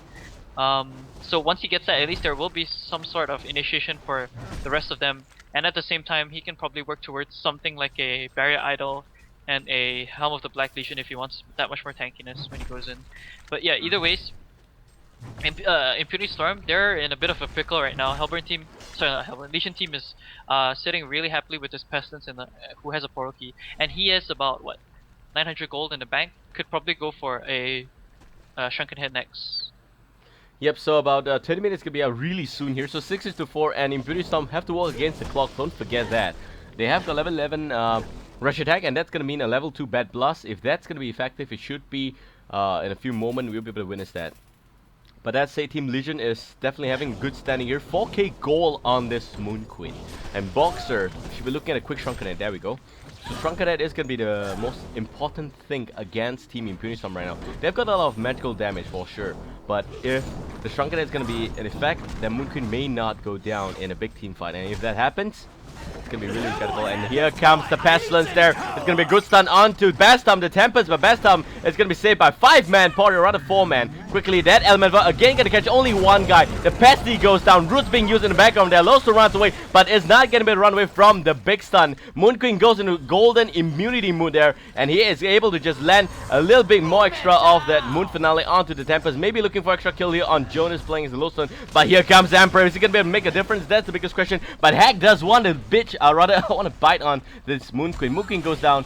So once he gets that, at least there will be some sort of initiation for the rest of them, and at the same time he can probably work towards something like a Barrier Idol and a Helm of the Black Legion if he wants that much more tankiness when he goes in. But yeah, either ways, Impunity Storm, they're in a bit of a pickle right now. Hellborn team, sorry, not Hellborn, Legion team is sitting really happily with his Pestilence and who has a Portal Key, and he has about what 900 gold in the bank. Could probably go for a Shrunken Head next. Yep, so about 20 minutes could be out really soon here. So 6-4, and Impunity Storm have to work against the clock. Don't forget that. They have the level 11 rush attack, and that's going to mean a level 2 Bad Blast. If that's going to be effective, it should be in a few moments. We'll be able to witness that. But that say Team Legion is definitely having good standing here. 4k gold on this Moon Queen. And Boxer should be looking at a quick Shrunken Head. There we go. So Shrunken Head is going to be the most important thing against Team Impunity Storm right now. They've got a lot of magical damage for sure. But if the Shrunken Head is going to be in effect, then Moon Queen may not go down in a big team fight. And if that happens, it's going to be really incredible. And here comes the Pestilence there. It's going to be a good stun onto Bastom, the Tempest. But Bastom is going to be saved by 5-man party, or rather 4-man. Quickly, that element again going to catch only one guy. The Pesty goes down. Roots being used in the background there. Loso runs away, but is not going to be able to run away from the big stun. Moon Queen goes into golden immunity mood there. And he is able to just land a little bit more extra of that Moon Finale onto the Tempest. Maybe looking for extra kill here on Jonas playing as the Loso. But here comes Emperor. Is he going to be able to make a difference? That's the biggest question. But Hack does want to bitch, rather I want to bite on this Moon Queen. Moon Queen goes down,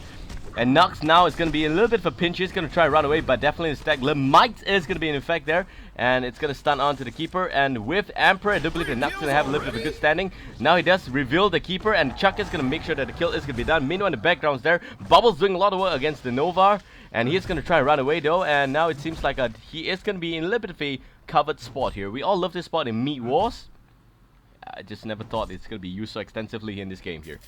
and Nox now is going to be a little bit of a pinch. He's going to try to run away, but definitely the stack. Might is going to be in effect there, and it's going to stun onto the Keeper. And with Emperor, I do believe that Nox is going to have a little bit of a good standing. Now he does reveal the Keeper, and Chuck is going to make sure that the kill is going to be done. Meanwhile, in the background's there, Bubbles doing a lot of work against the Novar, and he's going to try to run away though. And now it seems like he is going to be in a little bit of a covered spot here. We all love this spot in Meat Wars. I just never thought it's going to be used so extensively in this game here.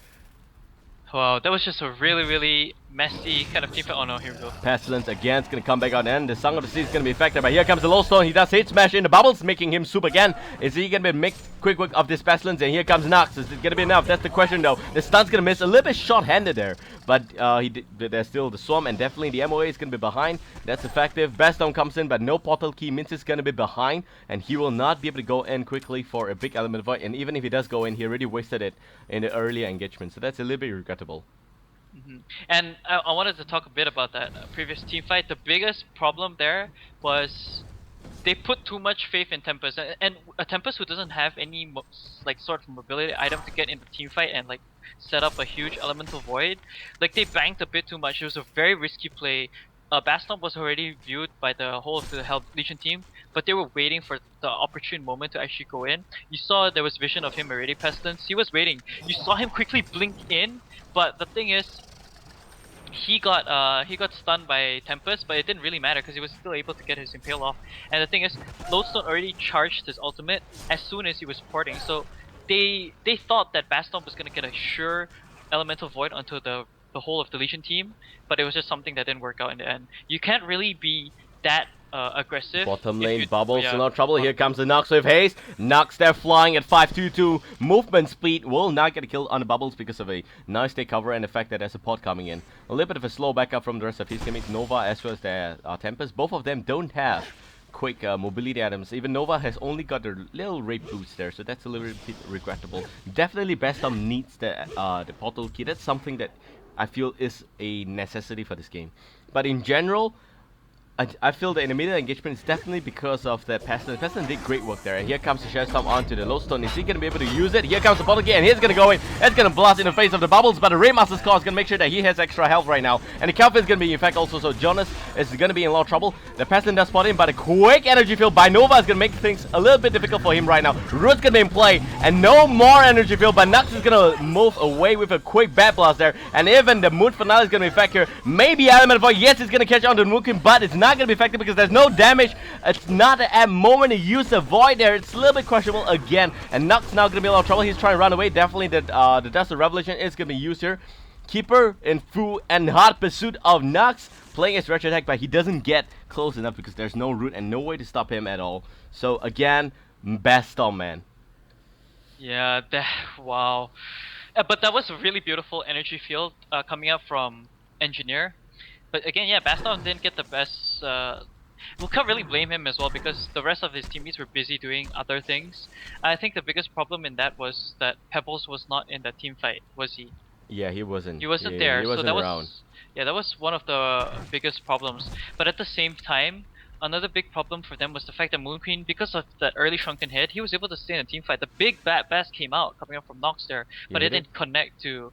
Wow, that was just a really, really messy kind of team fight. Oh no, here we go. Pestilence again is going to come back out, and the Song of the Sea is going to be affected. But here comes the Lowstone. He does hit smash in the bubbles, making him soup again. Is he going to make quick work of this Pestilence? And here comes Nox. Is it going to be enough? That's the question though. The stun's going to miss. A little bit short-handed there. But there's still the Swarm, and definitely the MOA is going to be behind. That's effective. Bestone comes in, but no Portal Key means it's going to be behind. And he will not be able to go in quickly for a big element void. And even if he does go in, he already wasted it in the earlier engagement. So that's a little bit regrettable. And I wanted to talk a bit about that previous team fight. The biggest problem there was they put too much faith in Tempest, and a Tempest who doesn't have any like sort of mobility item to get into team fight and like set up a huge elemental void. Like they banked a bit too much. It was a very risky play. Baston was already viewed by the whole of the Legion team, but they were waiting for the opportune moment to actually go in. You saw there was vision of him already, Pestilence. He was waiting. You saw him quickly blink in, but the thing is, he got stunned by Tempest, but it didn't really matter because he was still able to get his impale off. And the thing is, Lodestone already charged his ultimate as soon as he was porting, so they thought that Baston was gonna get a sure elemental void onto the whole of the Legion team, but it was just something that didn't work out in the end. You can't really be that aggressive. Bottom if lane, you- Bubbles yeah, in a lot of trouble. Here bottom comes the Nox with haste. Nox there flying at 522. Movement speed will not get a kill on the Bubbles because of a nice take cover and the fact that there's a pod coming in. A little bit of a slow backup from the rest of his teammates, Nova as well as the Tempest. Both of them don't have quick mobility items. Even Nova has only got a little rape boost there, so that's a little bit regrettable. Definitely Bestom needs the portal key. That's something that I feel is a necessity for this game. But in general, I feel that in the middle engagement is definitely because of the Pestilence. Pestilence did great work there. And here comes the Shadow Storm onto the Lodestone. Is he going to be able to use it? Here comes the bottle key, and he's going to go in. It's going to blast in the face of the Bubbles, but the Raymaster's Claw is going to make sure that he has extra health right now. And the Calvin is going to be in effect also, so Jonas is going to be in a lot of trouble. The Pestilence does spot him, but a quick energy field by Nova is going to make things a little bit difficult for him right now. Root's going to be in play, and no more energy field, but Nux is going to move away with a quick Bat Blast there. And even the Moon Finale is going to be effective here. Maybe Element Void, yes, it's going to catch on to the Moon Queen, but it's not going to be effective because there's no damage. It's not at moment to use the Void there. It's a little bit questionable again. And Nux now going to be in a lot of trouble. He's trying to run away. Definitely the Dust of Revelation is going to be used here. Keeper in full and hot pursuit of Nux. Playing his retro attack, but he doesn't get close enough because there's no root and no way to stop him at all. So again, Bestom, man. Yeah, wow. But that was a really beautiful energy field coming up from Engineer. But again, yeah, Baston didn't get the best. We can't really blame him as well because the rest of his teammates were busy doing other things. I think the biggest problem in that was that Pebbles was not in the team fight, was he? Yeah, he wasn't. He wasn't Yeah, there, he wasn't so that around. was that was one of the biggest problems. But at the same time, another big problem for them was the fact that Moon Queen, because of that early shrunken head, he was able to stay in a team fight. The big Bass came out coming up from Nox there, but it didn't connect to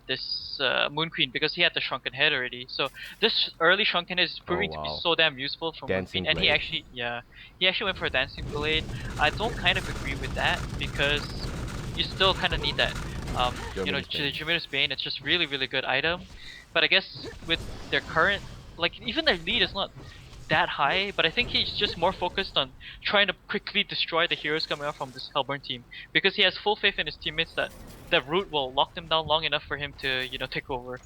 this Moon Queen because he had the shrunken head already. So this early shrunken head is proving to be so damn useful for Moon Dancing Queen, and he Blade. actually went for a Dancing Blade. I don't kind of agree with that because you still kind of need that. Jamiro's Bane, it's just really good item. But I guess with their current, like even their lead is not that high, but I think he's just more focused on trying to quickly destroy the heroes coming out from this Hellborn team because he has full faith in his teammates that the root will lock them down long enough for him to, take over.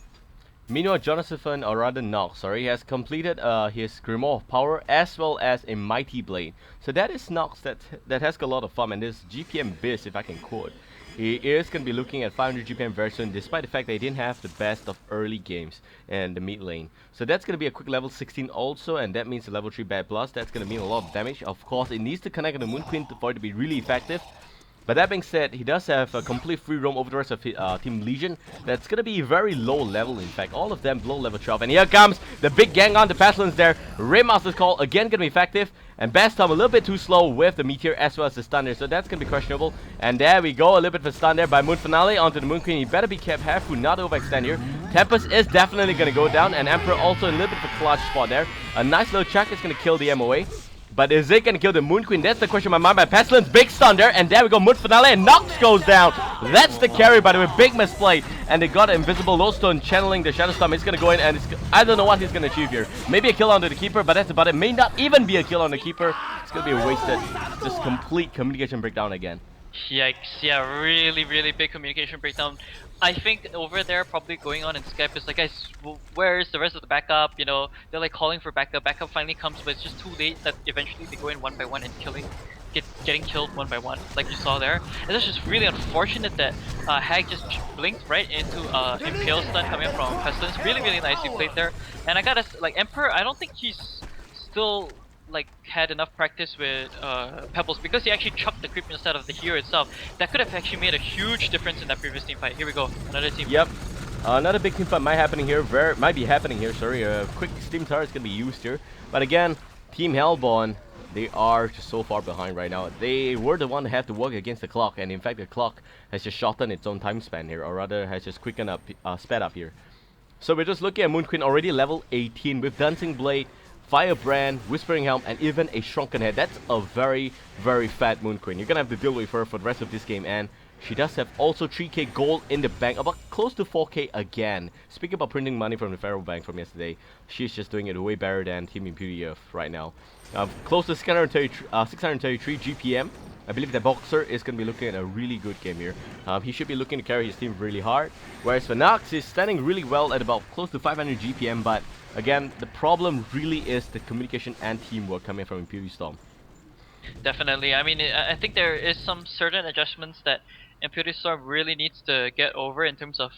Meanwhile, Jonathan, or rather Nox, has completed his Grimoire of Power as well as a Mighty Blade. So that is Nox that has got a lot of fun, and this GPM Biz, if I can quote, he is going to be looking at 500 GPM very soon, despite the fact that he didn't have the best of early games in the mid lane. So that's going to be a quick level 16 also, and that means a level 3 Bad Blast. That's going to mean a lot of damage. Of course, it needs to connect on the Moon Queen for it to be really effective. But that being said, he does have a complete free roam over the rest of his, Team Legion. That's going to be very low level, in fact. All of them below level 12. And here comes the big gang on the Pestilence there. Raymaster's Call, again, going to be effective. And Bastom a little bit too slow with the Meteor as well as the stun there. So that's going to be questionable. And there we go. A little bit of a stun there by Moon Finale onto the Moon Queen. He better be careful not to overextend here. Tempest is definitely going to go down. And Emperor also in a little bit of a clutch spot there. A nice little chuck is going to kill the MOA. But is it going to kill the Moon Queen? That's the question in my mind. By Pestilence, big stun there, and there we go, Moon Finale, and Nox goes down. That's the carry, by the way, big misplay. And they got an invisible Lodestone channeling the Shadow Storm. He's going to go in, and I don't know what he's going to achieve here. Maybe a kill onto the Keeper, but that's about it. May not even be a kill on the Keeper. It's going to be a wasted, just complete communication breakdown again. Yikes, yeah, really big communication breakdown. I think over there probably going on in Skype is like, guys, where's the rest of the backup? They're like calling for backup. Backup finally comes, but it's just too late that eventually they go in one by one and getting killed one by one, like you saw there. And it's just really unfortunate that Hag just blinked right into Impale stun coming up from Pestilence. Really nicely played there. And I gotta like Emperor, I don't think he's still like had enough practice with Pebbles because he actually chucked the creep instead of the hero itself. That could have actually made a huge difference in that previous team fight. Here we go, another team. Yep, another big team fight might be happening here. Sorry, a quick Steam Tower is gonna be used here. But again, Team Hellborn, they are just so far behind right now. They were the one that had to work against the clock, and in fact, the clock has just shortened its own time span here, or rather, has just quickened up, sped up here. So we're just looking at Moon Queen already level 18 with Dancing Blade, Firebrand, Whispering Helm, and even a Shrunken Head. That's a very fat Moon Queen. You're gonna have to deal with her for the rest of this game, and She does have also 3k gold in the bank, about close to 4k again. Speaking about printing money from the Pharaoh Bank from yesterday, she's just doing it way better than Team ImpE right now. Close to 633 GPM. I believe the Boxer is going to be looking at a really good game here. He should be looking to carry his team really hard. Whereas for Nox, is standing really well at about close to 500 GPM. But again, the problem really is the communication and teamwork coming from ImpE Storm. Definitely. I mean, I think there is some certain adjustments that ImpE Storm really needs to get over in terms of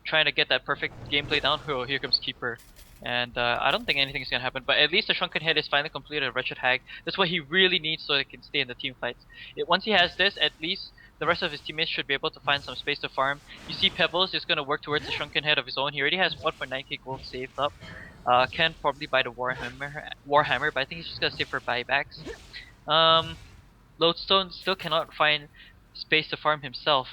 trying to get that perfect gameplay down. Oh, here comes Keeper. And I don't think anything is going to happen, but at least the Shrunken Head is finally completed a Wretched Hag. That's what he really needs so he can stay in the team fights. Once he has this, at least the rest of his teammates should be able to find some space to farm. You see Pebbles is going to work towards the Shrunken Head of his own. He already has 1.9k gold saved up. Can probably buy the Warhammer, but I think he's just going to save for buybacks. Lodestone still cannot find space to farm himself.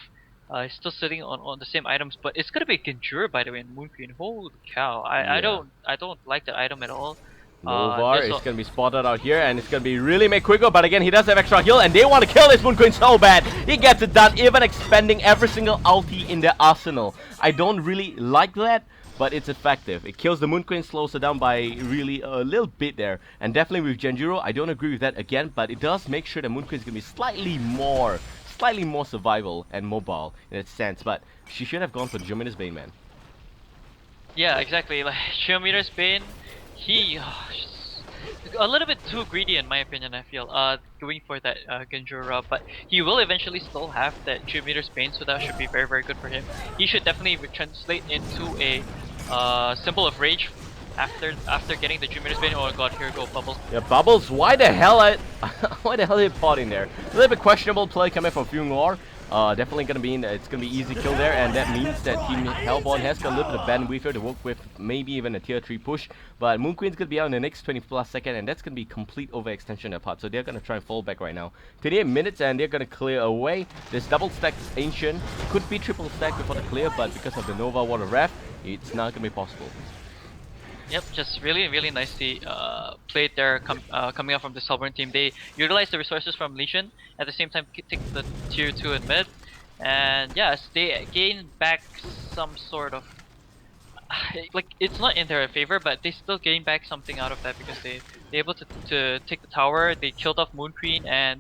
He's still sitting on the same items, but it's gonna be Genjura, by the way, in Moon Queen. Holy cow! I don't like that item at all. Novar is gonna be spotted out here, and it's gonna be really make quicker. But again, he does have extra heal, and they want to kill this Moon Queen so bad. He gets it done, even expending every single ulti in their arsenal. I don't really like that, but it's effective. It kills the Moon Queen, slows her down by really a little bit there. And definitely with Genjuro, I don't agree with that again, but it does make sure the Moon Queen is gonna be slightly more survival and mobile in its sense, but she should have gone for Geometer's Bane, man. Yeah, exactly. Like Geometer's Bane, he a little bit too greedy in my opinion. I feel going for that Genjura, but he will eventually still have that Geometer's Bane, so that should be very very good for him. He should definitely translate into a symbol of rage after getting the Geometer's Bane. Oh god, here we go, Bubbles. Yeah, Bubbles, why the hell are you potting there? A little bit questionable play coming from FewR. Definitely gonna be it's gonna be easy kill there, and that means that Team Hellborn has got a little bit of bandwidth here to work with, maybe even a tier 3 push. But Moon Queen's gonna be out in the next 20 plus seconds, and that's gonna be complete overextension on their part. So they're gonna try and fall back right now. 28 minutes, and they're gonna clear away. This double stack Ancient could be triple stack before the clear, but because of the Nova Water Wrath, it's not gonna be possible. Yep, just really, really nicely played there coming out from the Hellborn team. They utilized the resources from Legion, at the same time take the tier 2 in mid. And yes, they gain back some sort of... like, it's not in their favor, but they still gain back something out of that because they're able to take the tower, they killed off Moon Queen and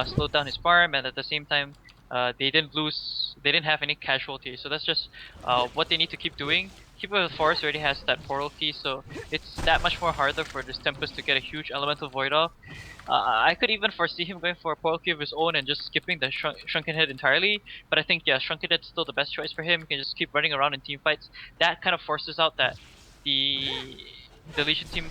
slowed down his farm, and at the same time they didn't have any casualties. So that's just what they need to keep doing. Keeper of the Forest already has that portal key, so it's that much more harder for this Tempest to get a huge elemental void off. I could even foresee him going for a portal key of his own and just skipping the Shrunken Head entirely, but I think yeah, Shrunken Head's still the best choice for him. He can just keep running around in team fights. That kind of forces out that the Legion team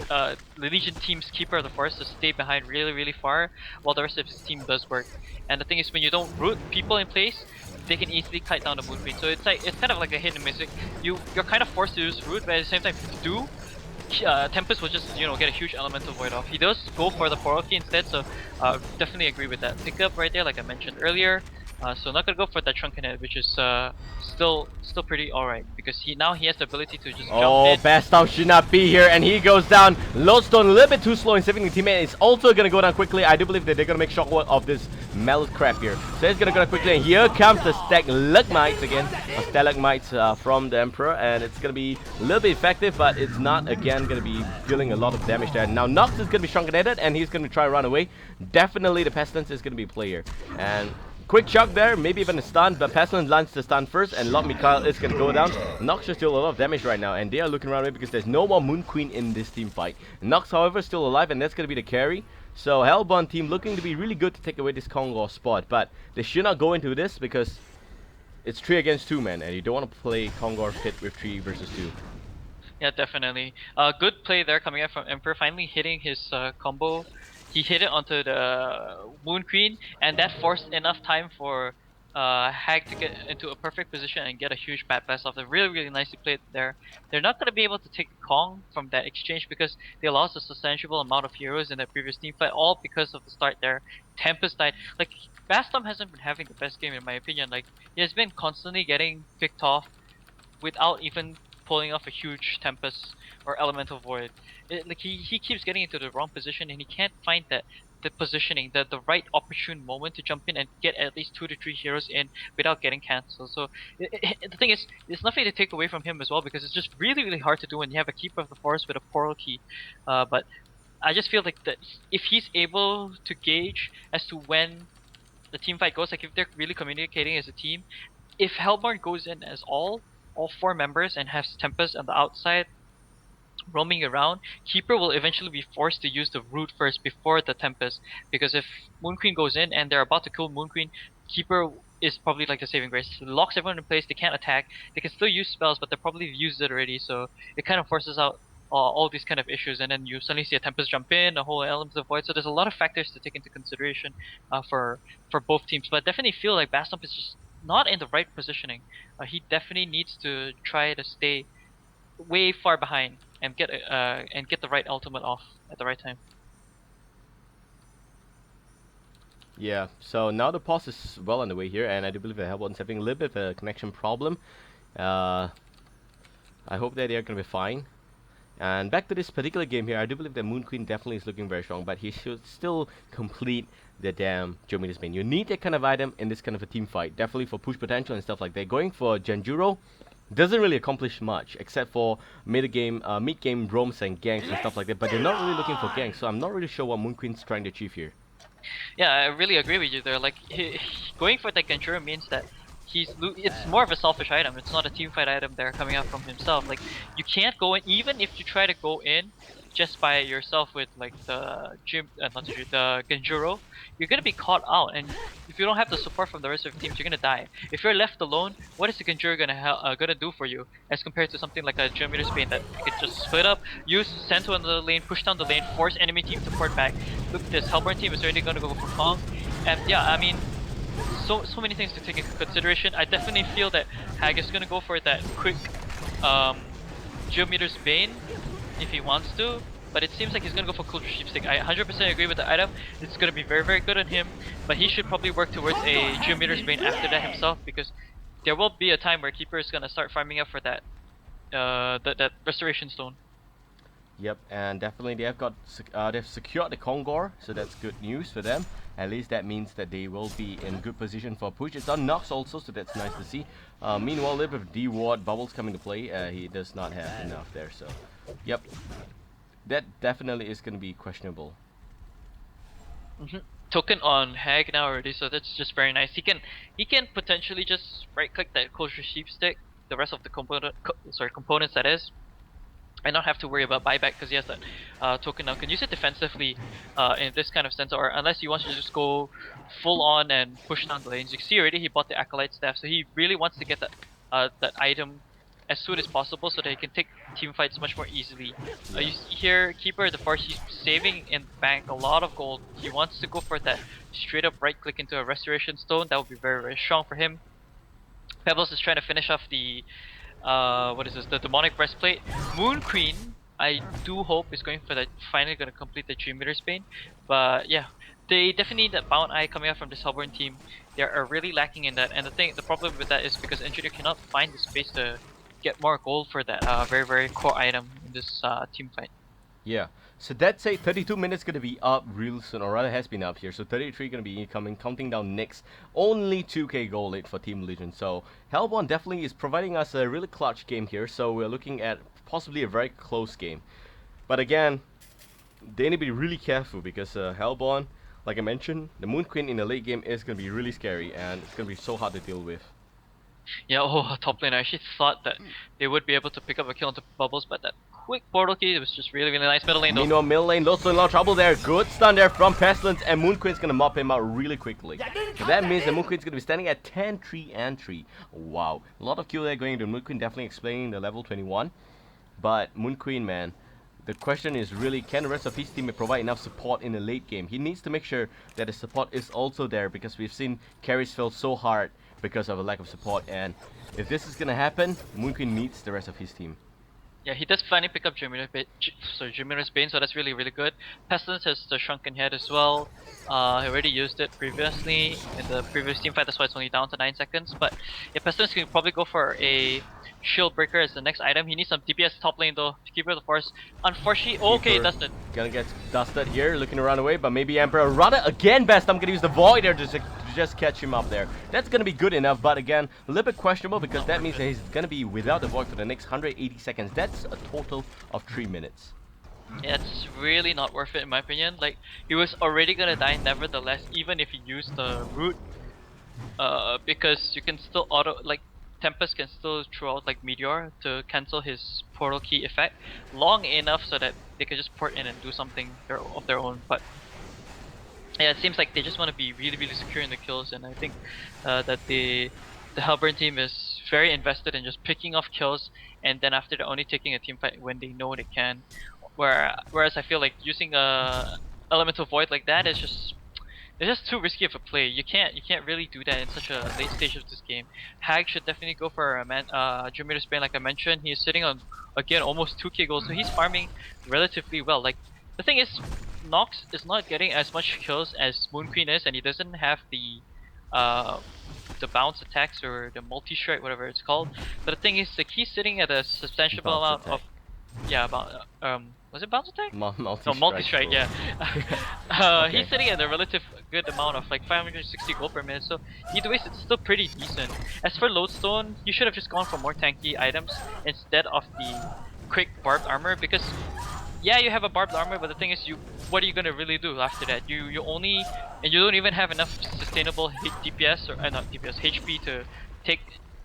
the Legion team's Keeper of the Forest to stay behind really really far while the rest of his team does work. And the thing is, when you don't root people in place, they can easily kite down the Moon Queen. So it's kind of like a hit and miss. You're kind of forced to use root, but at the same time, if you do, Tempest will just get a huge elemental void off. He does go for the portal key instead, so definitely agree with that pickup right there, like I mentioned earlier. So not gonna go for that Shrunken Head, which is still pretty alright, because he has the ability to just jump in. Oh, Bastav should not be here, and he goes down. Lodestone a little bit too slow in saving the teammate. It's also gonna go down quickly. I do believe that they're gonna make short work of this Mallet crap here. So it's gonna go down quickly, and here comes the Stalagmites again. Stalagmites from the Emperor, and it's gonna be a little bit effective, but it's not again gonna be dealing a lot of damage there. Now Nox is gonna be Shrunken Headed, and he's gonna try to run away. Definitely the Pestilence is gonna be a player. And quick chuck there, maybe even a stun, but Pestilence lands the stun first, and Lord Mikhail is gonna go down. Nox is still a lot of damage right now, and they are looking around because there's no more Moon Queen in this team fight. Nox, however, still alive, and that's gonna be the carry. So Hellborn team looking to be really good to take away this Kongor spot, but they should not go into this because it's 3 against 2, man, and you don't want to play Kongor pit with 3 versus 2. Yeah, definitely. Good play there coming out from Emperor, finally hitting his combo. He hit it onto the Moon Queen, and that forced enough time for Hag to get into a perfect position and get a huge Bat Blast off. Really, really nicely played there. They're not going to be able to take Kong from that exchange because they lost a substantial amount of heroes in that previous team fight, all because of the start there. Tempest died. Like, Bastom hasn't been having the best game in my opinion. Like, he has been constantly getting picked off without even pulling off a huge Tempest or Elemental Void. Like he keeps getting into the wrong position, and he can't find that the positioning, the right opportune moment to jump in and get at least 2 to 3 heroes in without getting cancelled. So the thing is, there's nothing to take away from him as well, because it's just really, really hard to do when you have a Keeper of the Forest with a portal key. But I just feel like that if he's able to gauge as to when the team fight goes, like if they're really communicating as a team, if Hellborn goes in as all 4 members and has Tempest on the outside roaming around, Keeper will eventually be forced to use the Root first before the Tempest, because if Moon Queen goes in and they're about to kill Moon Queen, Keeper is probably like the saving grace. It locks everyone in place, they can't attack, they can still use spells, but they're probably used it already, so it kind of forces out all these kind of issues, and then you suddenly see a Tempest jump in, a whole Elements of Void, so there's a lot of factors to take into consideration for both teams, but I definitely feel like Bastomp is just not in the right positioning. He definitely needs to try to stay way far behind and get the right ultimate off at the right time. Yeah, so now the pause is well underway here, and I do believe that Hellborn's having a little bit of a connection problem. I hope that they're going to be fine. And back to this particular game here, I do believe that Moon Queen definitely is looking very strong, but he should still complete the damn Geometer's Bane. You need that kind of item in this kind of a team fight, definitely for push potential and stuff like that. Going for Genjuro doesn't really accomplish much, except for mid-game roams and ganks and stuff like that, but they're not really looking for ganks, so I'm not really sure what Moon Queen's trying to achieve here. Yeah, I really agree with you there. Like, going for the Genjuro means that it's more of a selfish item. It's not a team fight item there coming out from himself. Like, you can't go in, even if you try to go in just by yourself with like the the Genjuro, you're gonna be caught out, and if you don't have the support from the rest of the teams, you're gonna die. If you're left alone, what is the Genjuro gonna do for you as compared to something like a Geometer's Bane that you could just split up, use send to another lane, push down the lane, force enemy team support back. Look, this Hellborn team is already gonna go for Kong, and yeah, I mean, so many things to take into consideration. I definitely feel that Hag is gonna go for that quick Geometer's Bane if he wants to, but it seems like he's gonna go for Culture Sheepstick. I 100% agree with the item. It's gonna be very, very good on him, but he should probably work towards a Geometer's Bane after that himself, because there will be a time where Keeper is gonna start farming up for that that Restoration Stone. Yep, and definitely they've secured the Kongor, so that's good news for them. At least that means that they will be in good position for a push. It's on Nox also, so that's nice to see. Meanwhile, a little bit of D-Ward Bubbles coming to play. He does not have enough there, so yep, that definitely is going to be questionable. Token on Hag now already, so that's just very nice. He can potentially just right-click that Culture Sheepstick, the rest of the components that is, and not have to worry about buyback, because he has that token now. Can use it defensively in this kind of sense, or unless he wants to just go full on and push down the lanes. You can see already he bought the Acolyte Staff, so he really wants to get that item as soon as possible so that he can take team fights much more easily. You see here, Keeper of the Forest, he's saving in the bank a lot of gold. He wants to go for that straight up right click into a Restoration Stone. That would be very, very strong for him. Pebbles is trying to finish off the what is this? The Demonic Breastplate. Moon Queen, I do hope is going for that. Finally, going to complete the Geometer's Bane. But yeah, they definitely need that Bound Eye coming out from this Hellborn team. They are really lacking in that. And the problem with that is because Engineer cannot find the space to get more gold for that very, very core item in this team fight. Yeah. So that's a 32 minutes gonna be up real soon, or rather has been up here. So 33 gonna be incoming, counting down next. Only 2k gold late for Team Legion. So Hellborn definitely is providing us a really clutch game here. So we're looking at possibly a very close game. But again, they need to be really careful because Hellborn, like I mentioned, the Moon Queen in the late game is gonna be really scary, and it's gonna be so hard to deal with. Yeah, top lane. I actually thought that they would be able to pick up a kill into Bubbles, but that quick portal key was just really, really nice. Middle lane though. Meanwhile, middle lane, Loso in a lot of trouble there. Good stun there from Pestilence, and Moon Queen's gonna mop him out really quickly. So that means that Moon Queen's gonna be standing at 10, 3, and 3. Wow. A lot of kill there going to Moon Queen, definitely explaining the level 21. But Moon Queen, man, the question is really, can the rest of his team provide enough support in the late game? He needs to make sure that the support is also there, because we've seen carries fail so hard because of a lack of support, and if this is gonna happen, Moon Queen needs the rest of his team. Yeah, he does finally pick up Jamiro's Bane, so that's really, really good. Pestilence has the Shrunken Head as well. He already used it previously in the previous team fight, that's why it's only down to 9 seconds. But yeah, Pestilence can probably go for a Shield Breaker as the next item. He needs some DPS top lane though, to keep her the force. Unfortunately, okay, Keeper that's it. gonna get dusted here, looking around away, but maybe Emperor rather again best. I'm gonna use the Void there to just catch him up there. That's gonna be good enough, but again, a little bit questionable because that means that he's gonna be without the Void for the next 180 seconds. That's a total of 3 minutes. Yeah, it's really not worth it in my opinion. Like, he was already gonna die nevertheless, even if he used the root. Because you can still Tempest can still throw out like Meteor to cancel his portal key effect long enough so that they can just port in and do something of their own. But yeah, it seems like they just want to be really, really secure in the kills, and I think that the Hellburn team is very invested in just picking off kills, and then after they're only taking a team fight when they know they can. Whereas I feel like using a Elemental Void like that is just, it's just too risky of a play. You can't really do that in such a late stage of this game. Hag should definitely go for a Jamiro's Bane, like I mentioned. He's sitting on again almost 2k gold, so he's farming relatively well. Like, the thing is, Nox is not getting as much kills as Moon Queen is, and he doesn't have the bounce attacks or the multi-strike, whatever it's called. But the thing is, like, he's sitting at a substantial Bounce amount attack. of, yeah, about was it bounce attack? Multi-strike. No, multi-strike, bro. yeah. Okay. He's sitting at a relative good amount of like 560 gold per minute, so either way it's still pretty decent. As for Lodestone, you should have just gone for more tanky items instead of the quick barbed armor, because yeah, you have a barbed armor, but the thing is, what are you gonna really do after that? You only, and you don't even have enough sustainable DPS or not DPS, HP to take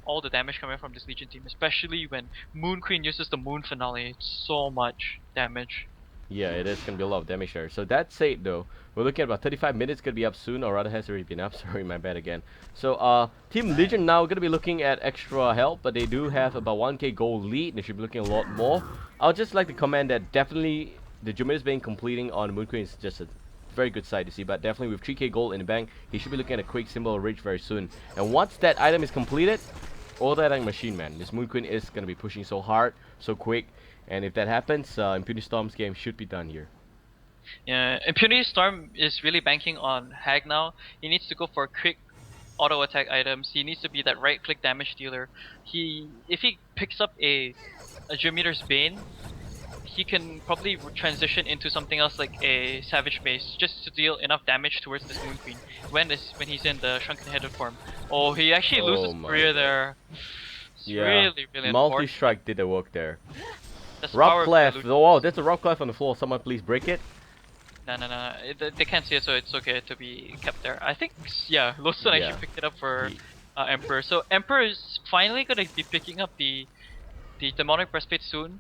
all the damage coming from this Legion team, especially when Moon Queen uses the Moon Finale. It's so much damage. Yeah, it is gonna be a lot of damage there. So that said though, we're looking at about 35 minutes, gonna be up soon, or rather has already been up, sorry, my bad again. So Team Legion now gonna be looking at extra help, but they do have about 1k gold lead, they should be looking a lot more. I'll just like to comment that definitely the Jamiro's Bane completing on Moon Queen is just a very good sight to see, but definitely with 3k gold in the bank, he should be looking at a quick symbol of rage very soon. And once that item is completed, all that like machine, man. This Moon Queen is gonna be pushing so hard, so quick, and if that happens, Impunity Storm's game should be done here. Yeah, Impunity Storm is really banking on Hag now. He needs to go for quick auto attack items. He needs to be that right click damage dealer. If he picks up a Jamiro's Bane, he can probably transition into something else like a Savage Base, just to deal enough damage towards this Moon Queen when he's in the Shrunken Headed form. Oh, he actually loses Korea there. It's really, really multi-strike did the work there. That's Rock clef. Oh wow, there's a rock clef on the floor. Someone please break it. No. They can't see it, so it's okay to be kept there. I think, yeah, Lodestone actually picked it up for Emperor. So Emperor is finally gonna be picking up the Demonic Breastplate soon.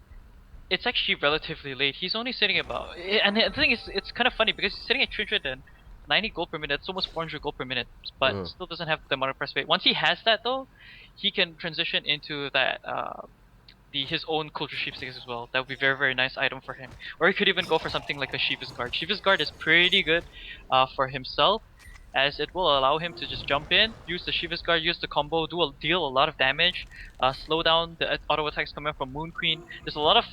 It's actually relatively late. He's only sitting about, and the thing is, it's kind of funny because he's sitting at 390 gold per minute. It's almost 400 gold per minute, but still doesn't have the Demonic Breastplate. Once he has that though, he can transition into that his own Culture Sheepsticks as well. That would be very, very nice item for him. Or he could even go for something like a Shiva's Guard. Shiva's Guard is pretty good for himself, as it will allow him to just jump in, use the Shiva's Guard, use the combo, deal a lot of damage, slow down the auto attacks coming from Moon Queen. There's a lot of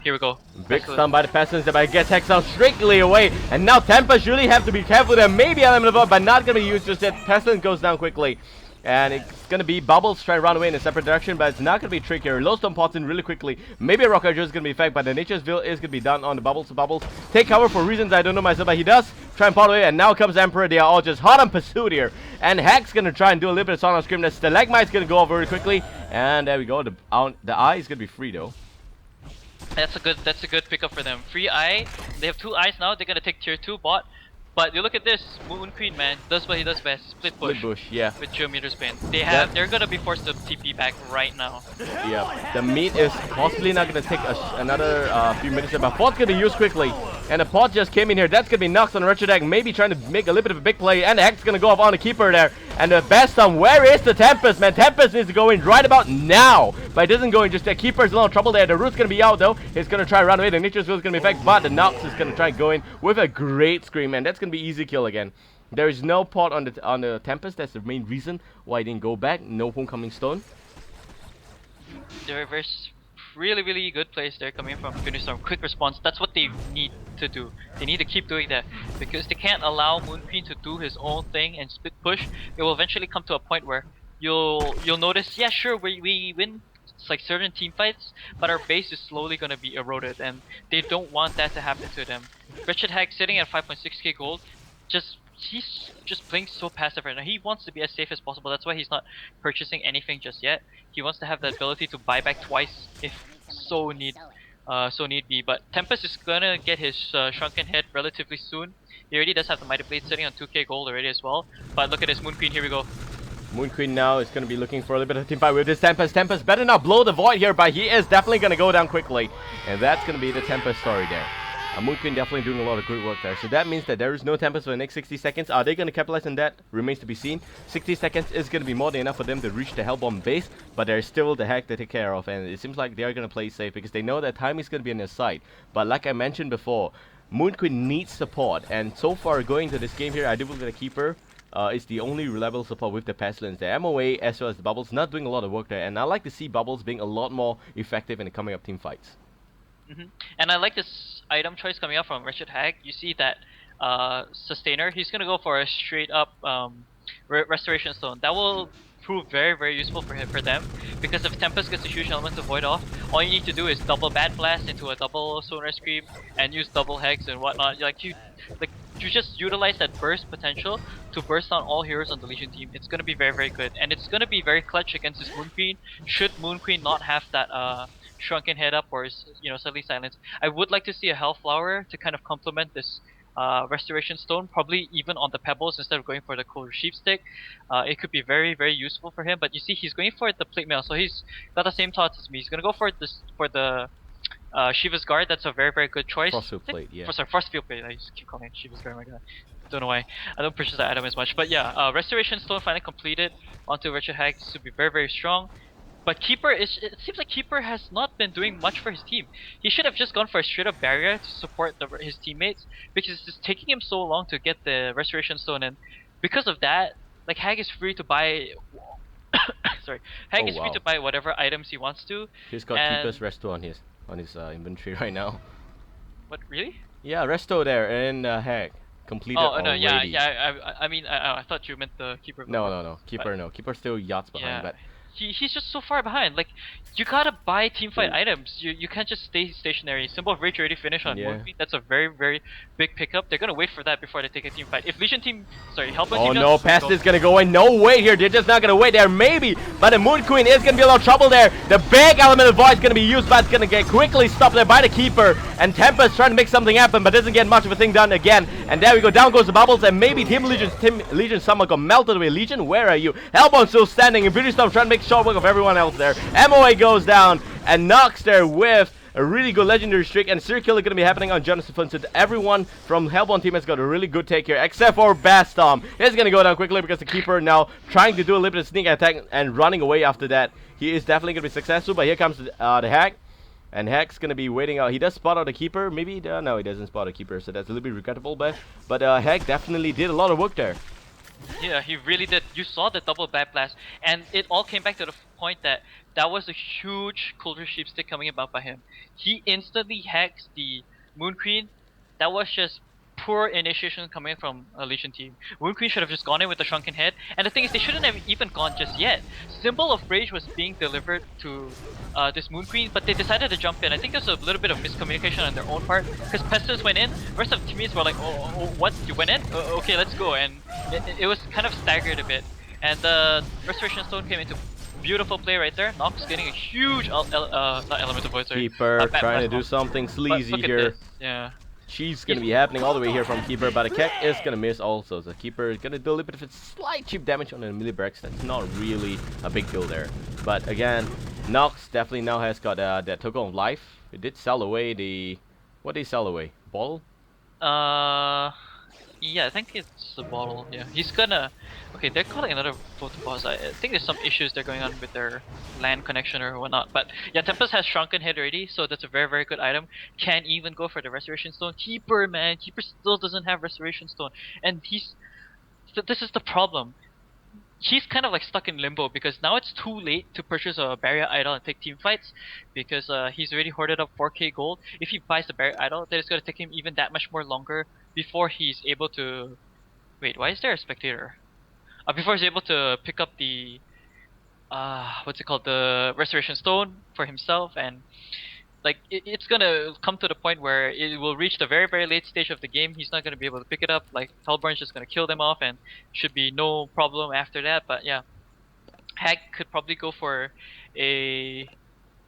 here we go. Big stun by the Pestilence, but gets Hex out strictly away. And now Tempest really have to be careful there. Maybe Element of Void, but not gonna be used just yet. Pestilence goes down quickly. And it's gonna be Bubbles trying to run away in a separate direction, but it's not gonna be trickier. Lodestone pots in really quickly. Maybe a Rock Archer is gonna be effect, but the Nature's Veil is gonna be done on the Bubbles. So Bubbles take cover for reasons I don't know myself, but he does try and pot away. And now comes Emperor. They are all just hot on pursuit here. And Hack's gonna try and do a little bit of Song of Scream. The Stalagmite's gonna go off very quickly. And there we go. The eye is gonna be free though. That's a good pickup for them. Free eye. They have 2 eyes now. They're gonna take tier 2 bot. But you look at this, Moon Queen, man, does what he does best. Split push. Yeah. With Geometer's Bane. They're gonna be forced to TP back right now. Yeah. The meat is possibly not gonna take another few minutes, but Pod's gonna be used quickly. And the Pod just came in here. That's gonna be Nux on the retro deck, maybe trying to make a little bit of a big play. And the Hex gonna go off on the keeper there. And the best on where is the Tempest, man? Tempest needs to go in right about now. But it doesn't go in, just the keeper's a little trouble there. The Root's gonna be out though. He's gonna try to run away. The Nature's Will is gonna be effect, but the Nux is gonna try to go in with a great scream, man. That's gonna be easy kill again. There is no pot on the Tempest. That's the main reason why he didn't go back. No homecoming stone. The reverse really good plays there coming from Phoenix Storm. Quick response. That's what they need to do. They need to keep doing that because they can't allow Moon Queen to do his own thing and split push. It will eventually come to a point where you'll notice, yeah, sure, we win like certain team fights, but our base is slowly gonna be eroded, and they don't want that to happen to them. Wretched Hag sitting at 5.6k gold, he's just playing so passive right now. He wants to be as safe as possible. That's why he's not purchasing anything just yet. He wants to have the ability to buy back twice if so need be. But Tempest is gonna get his Shrunken Head relatively soon. He already does have the Mighty Blade sitting on 2k gold already as well. But look at this Moon Queen. Here we go. Moon Queen now is going to be looking for a little bit of team fight with this Tempest. Tempest better not blow the void here, but he is definitely going to go down quickly. And that's going to be the Tempest story there. Moon Queen definitely doing a lot of good work there. So that means that there is no Tempest for the next 60 seconds. Are they going to capitalize on that? Remains to be seen. 60 seconds is going to be more than enough for them to reach the Hellbomb base, but there's still the Hack to take care of, and it seems like they are going to play safe because they know that time is going to be on their side. But like I mentioned before, Moon Queen needs support, and so far going to this game here, I do believe that the Keeper is the only reliable support with the Pestilence. The MOA as well as the Bubbles not doing a lot of work there, and I like to see Bubbles being a lot more effective in the coming up team fights. And I like this item choice coming up from Wretched Hag. You see that Sustainer, he's gonna go for a straight up Restoration Stone. That will prove very useful for them, because if Tempest gets a huge element to void off, all you need to do is double Bad Blast into a double Sonar Scream and use double Hex and whatnot. You just utilize that burst potential to burst on all heroes on the Legion team. It's gonna be very good, and it's gonna be very clutch against this Moon Queen. Should Moon Queen not have that Shrunken Head up or suddenly silence, I would like to see a Hellflower to kind of complement this Restoration Stone, probably even on the Pebbles instead of going for the Cold Sheepstick. It could be very useful for him, but you see he's going for the Plate Mail, so he's got the same thoughts as me. He's gonna go for the Shiva's Guard. That's a very good choice. Frostfield Plate, yeah. Frostfield Plate. I just keep calling it Shiva's Guard. My God, don't know why. I don't purchase that item as much, but yeah, Restoration Stone finally completed onto Wretched Hag. This would be very strong. But Keeper it seems like Keeper has not been doing much for his team. He should have just gone for a straight up barrier to support his teammates, because it's taking him so long to get the Restoration Stone, and because of that, like, Hag is free to buy sorry. Hag is free to buy whatever items he wants to. He's got Keeper's Resto on his inventory right now. What, really? Yeah, Resto there and Hag. Completed already. No, yeah. I mean, I thought you meant the Keeper. No. Keeper, no. Keeper still yachts behind, but he's just so far behind. Like, you gotta buy teamfight items. You can't just stay stationary. Symbol of Rage already finished on Moon Queen. That's a very big pickup. They're gonna wait for that before they take a team fight. If Legion team, Hellbound team. Oh no, Pest is gonna go in. No way here. They're just not gonna wait there. Maybe, but the Moon Queen is gonna be a lot of trouble there. The big element of void is gonna be used, but it's gonna get quickly stopped there by the Keeper. And Tempest trying to make something happen, but doesn't get much of a thing done again. And there we go. Down goes the Bubbles, and maybe Team Legion someone got melted away. Legion, where are you? Hellbound still standing, and Beauty Storm trying to make short work of everyone else there. MOA goes down, and Nox there with a really good legendary streak, and Circle is going to be happening on Jonathan Fun. So everyone from Hellbound team has got a really good take here, except for Bastom. He's going to go down quickly because the Keeper now trying to do a little bit of sneak attack and running away after that. He is definitely going to be successful, but here comes the Hack. And Hack's going to be waiting out. He does spot out the Keeper. Maybe, no, he doesn't spot a Keeper, so that's a little bit regrettable. But Hack definitely did a lot of work there. Yeah, he really did. You saw the double Bad Blast, and it all came back to the point that was a huge Coulter Sheepstick coming about by him. He instantly hacks the Moon Queen. That was just poor initiation coming from a Legion team. Moon Queen should have just gone in with the Shrunken Head, and the thing is, they shouldn't have even gone just yet. Symbol of Rage was being delivered to this Moon Queen, but they decided to jump in. I think there's a little bit of miscommunication on their own part, because Pestilence went in, rest of the teammates were like, oh what, you went in? Okay, let's go, and it was kind of staggered a bit. And the Restoration Stone came into beautiful play right there. Nox getting a huge not element of void, sorry. Keeper trying to do something sleazy here. This. Yeah. She's gonna be happening all the way here from Keeper, but the Keck is gonna miss also. So Keeper is gonna do a little bit of a slight cheap damage on the melee breaks. That's not really a big deal there. But again, Nox definitely now has got that token of life. It did sell away the... What did he sell away? Bottle? Yeah, I think it's the bottle. Yeah, he's gonna... Okay, they're calling another photo boss. I think there's some issues they're going on with their LAN connection or whatnot. But yeah, Tempest has Shrunken Head already, so that's a very good item. Can't even go for the Restoration Stone. Keeper, man, Keeper still doesn't have Restoration Stone, and this is the problem. he's kind of like stuck in limbo because now it's too late to purchase a barrier idol and take team fights because he's already hoarded up 4k gold. If he buys the barrier idol, then it's gonna take him even that much more longer before he's able to. Wait, why is there a spectator? Before he's able to pick up the what's it called, the restoration stone for himself, and like it's gonna come to the point where it will reach the very very late stage of the game. He's not gonna be able to pick it up. Like Hellborn's just gonna kill them off, and should be no problem after that. But yeah, Hag could probably go for a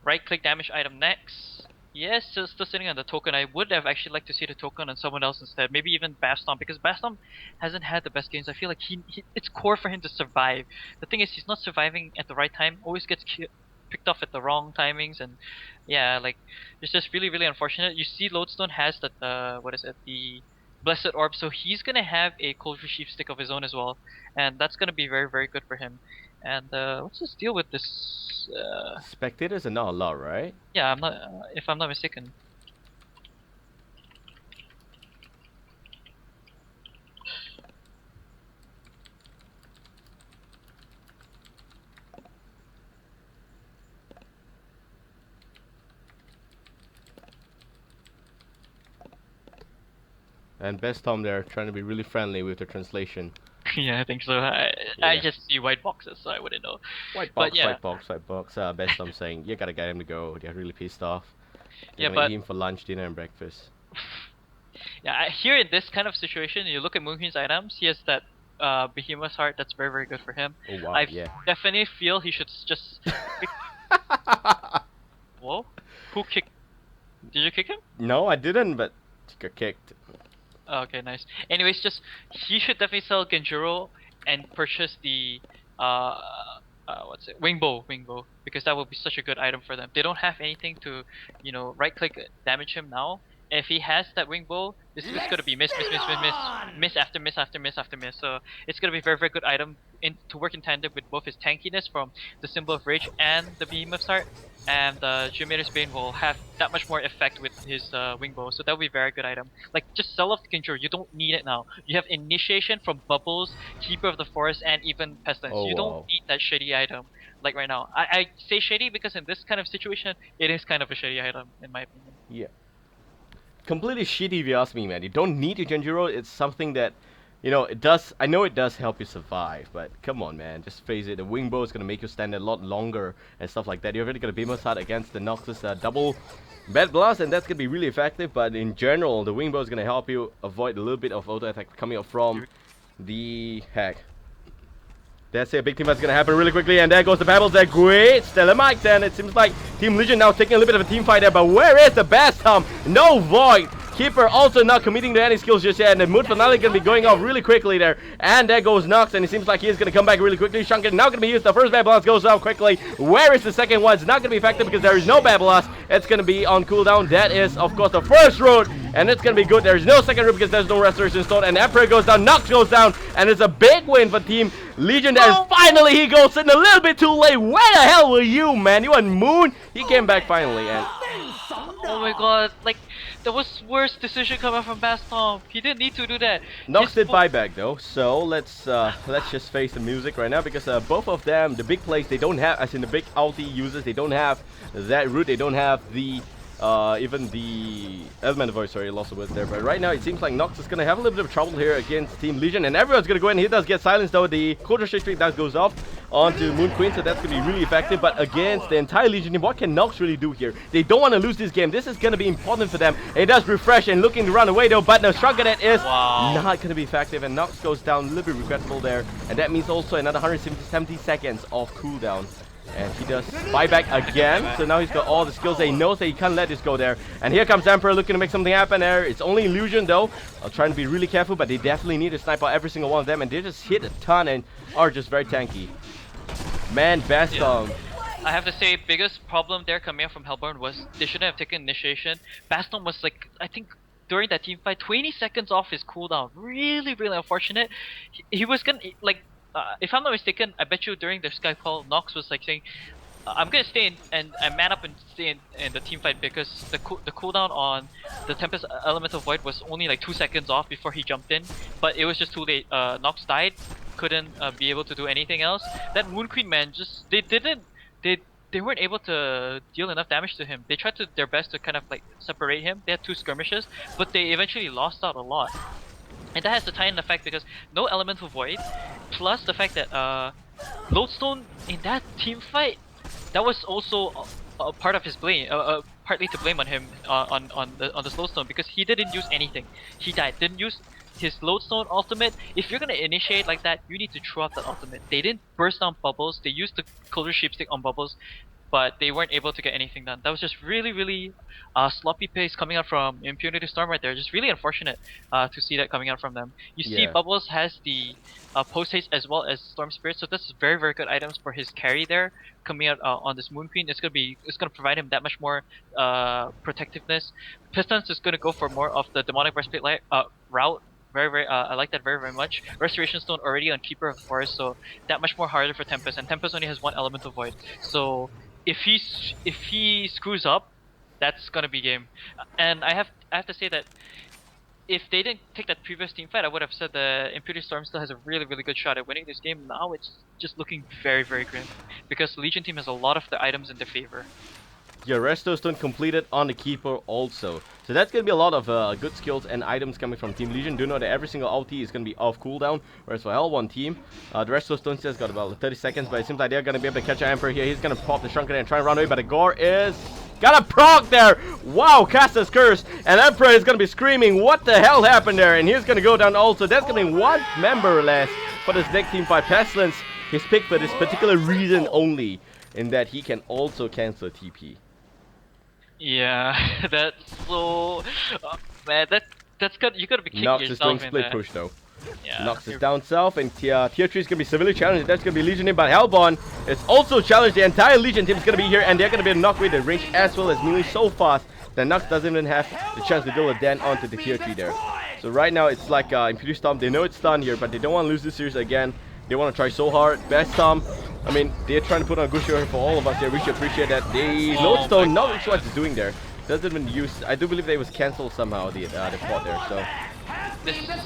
right-click damage item next. Yes, still sitting on the token. I would have actually liked to see the token on someone else instead. Maybe even Bastom, because Bastom hasn't had the best games. I feel like it's core for him to survive. The thing is, he's not surviving at the right time. Always gets picked off at the wrong timings, and yeah, like it's just really really unfortunate. You see, Lodestone has that what is it, the Blessed Orb, so he's gonna have a Culture Sheep stick of his own as well, and that's gonna be very very good for him. And let's just deal with this. Spectators are not allowed, right? Yeah, I'm not. If I'm not mistaken. And Best Tom there trying to be really friendly with the translation. Yeah, I think so. I just see white boxes, so I wouldn't know. White But box, yeah. white box, white box. Best Tom saying, you gotta get him to go. They're really pissed off. Yeah, They're but eat him for lunch, dinner, and breakfast. yeah, here in this kind of situation, you look at Moonqueen's items. He has that Behemoth's Heart. That's very very good for him. Oh wow, I yeah. definitely feel he should just. Whoa! Who kicked? Did you kick him? No, I didn't, but he got kicked. Oh, okay, nice. Anyways, just he should definitely sell Genjuro and purchase the what's it? Wingbow, because that would be such a good item for them. They don't have anything to, right click damage him now. If he has that Wingbow, this is gonna be miss after miss after miss after miss. So it's gonna be a very very good item to work in tandem with both his tankiness from the Symbol of Rage and the Behemoth's Heart, and Geometer's Bane will have that much more effect with his Wingbow. So that would be a very good item. Like just sell off the Conjure. You don't need it now. You have Initiation from Bubbles, Keeper of the Forest, and even Pestilence. Oh, you wow. don't need that shitty item like right now. I say shitty because in this kind of situation, it is kind of a shitty item in my opinion. Yeah. Completely shitty if you ask me, man. You don't need your Genjuro. It's something that, it does. I know it does help you survive, but come on, man. Just face it. The Wingbow is gonna make you stand a lot longer and stuff like that. You're already gonna Behemoth's Heart against the Noxus double Bad Blast, and that's gonna be really effective. But in general, the Wingbow is gonna help you avoid a little bit of auto attack coming up from the Hack. That's a big team that's gonna happen really quickly, and there goes the Babael there. Great Stellar Mike, then it seems like Team Legion now taking a little bit of a team fight there, but where is the best No Void. Keeper also not committing to any skills just yet, and the Moon Finale gonna be going off really quickly there. And there goes Nox, and it seems like he is gonna come back really quickly. Shunkin now gonna be used. The first Bad Blast goes out quickly. Where is the second one? It's not gonna be effective because there is no Bad Blast. It's gonna be on cooldown. That is, of course, the first road, and it's gonna be good. There's no second road because there's no Restoration Stone, and Emperor goes down, Nox goes down, and it's a big win for Team Legion there. Finally, he goes in a little bit too late. Where the hell were you, man? You on Moon? He came back finally, and oh my god, like that was worst decision coming from Bastom. He didn't need to do that. Nox did buyback though, so let's just face the music right now, because both of them, the big plays, they don't have, as in the big ulti users, they don't have that root, they don't have the even the Elemental Voice, sorry, I lost the words there. But right now it seems like Nox is gonna have a little bit of trouble here against Team Legion, and everyone's gonna go in. He does get silenced though. The quarter streak that goes off onto Moon Queen, so that's gonna be really effective. But against the entire Legion team, what can Nox really do here? They don't want to lose this game. This is gonna be important for them. It does refresh and looking to run away though, but no, Shrunkanet is not gonna be effective, and Nox goes down a little bit regretful there, and that means also another 170 seconds of cooldown. And he does buyback again, so now he's got all the skills that he knows that he can't let this go there. And here comes Emperor looking to make something happen there. It's only illusion though. I'm trying to be really careful, but they definitely need to snipe out every single one of them, and they just hit a ton and are just very tanky. Man, Bastom. I have to say, biggest problem there coming out from Hellborn was they shouldn't have taken initiation. Bastom was like, I think during that team fight, 20 seconds off his cooldown. Really, really unfortunate. He was gonna, like, if I'm not mistaken, I bet you during the Skype call, Nox was like saying, I'm gonna stay in and man up and stay in the team fight, because the cooldown on the Tempest Elemental Void was only like 2 seconds off before he jumped in, but it was just too late. Nox died, couldn't be able to do anything else. That Moon Queen man just they weren't able to deal enough damage to him. They tried to their best to kind of like separate him. They had 2 skirmishes, but they eventually lost out a lot. And that has to tie in the fact because no elemental void, plus the fact that Lodestone in that team fight, that was also a part of his blame, partly to blame on him on the Lodestone because he didn't use anything. He died, didn't use his Lodestone ultimate. If you're gonna initiate like that, you need to throw out the ultimate. They didn't burst down bubbles. They used the Culture Sheepstick on bubbles, but they weren't able to get anything done. That was just really sloppy pace coming out from Impunity Storm right there. Just really unfortunate to see that coming out from them. You see Yeah. Bubbles has the post haste as well as Storm Spirit, so that's very good items for his carry there coming out on this Moon Queen. It's gonna provide him that much more protectiveness. Pistons is gonna go for more of the Demonic Breastplate route. I like that very much. Restoration Stone already on Keeper of the Forest, so that much more harder for Tempest, and Tempest only has 1 Elemental Void. So if he screws up, that's gonna be game. And I have to say that if they didn't take that previous team fight, I would have said the Imperial Storm still has a really good shot at winning this game. Now it's just looking very grim because Legion team has a lot of the items in their favor. Yeah, Resto Stone completed on the Keeper also. So that's going to be a lot of good skills and items coming from Team Legion. Do know that every single ulti is going to be off cooldown, whereas for L1 team, the Resto Stone just got about 30 seconds, but it seems like they're going to be able to catch an Emperor here. He's going to pop the Shrunken and try and run away, but the Gore is... got a proc there! Wow, Caster's Curse, and Emperor is going to be screaming, what the hell happened there? And he's going to go down also. That's going to be 1 member less for this next team fight. Pestilence, his pick for this particular reason only, in that he can also cancel TP. Yeah, that's so... man, that's good. You gotta be kicking Nox yourself is doing in split there. push though. Yeah. Nox is down south, and tier 3 is gonna be severely challenged. That's gonna be Legion in, but Hellborn is also challenged. The entire Legion team is gonna be here, and they're gonna be knocked with the range as well as melee so fast that Nox doesn't even have the chance to deal with Dan onto the tier 3 there. So right now it's like Imperial Storm. They know it's done here, but they don't want to lose this series again. They want to try so hard. Best Storm. I mean, they're trying to put on a good show here for all of us here. We should appreciate that. The Lodestone, not sure what it's doing there. Doesn't even use. I do believe they was cancelled somehow, the pot there. So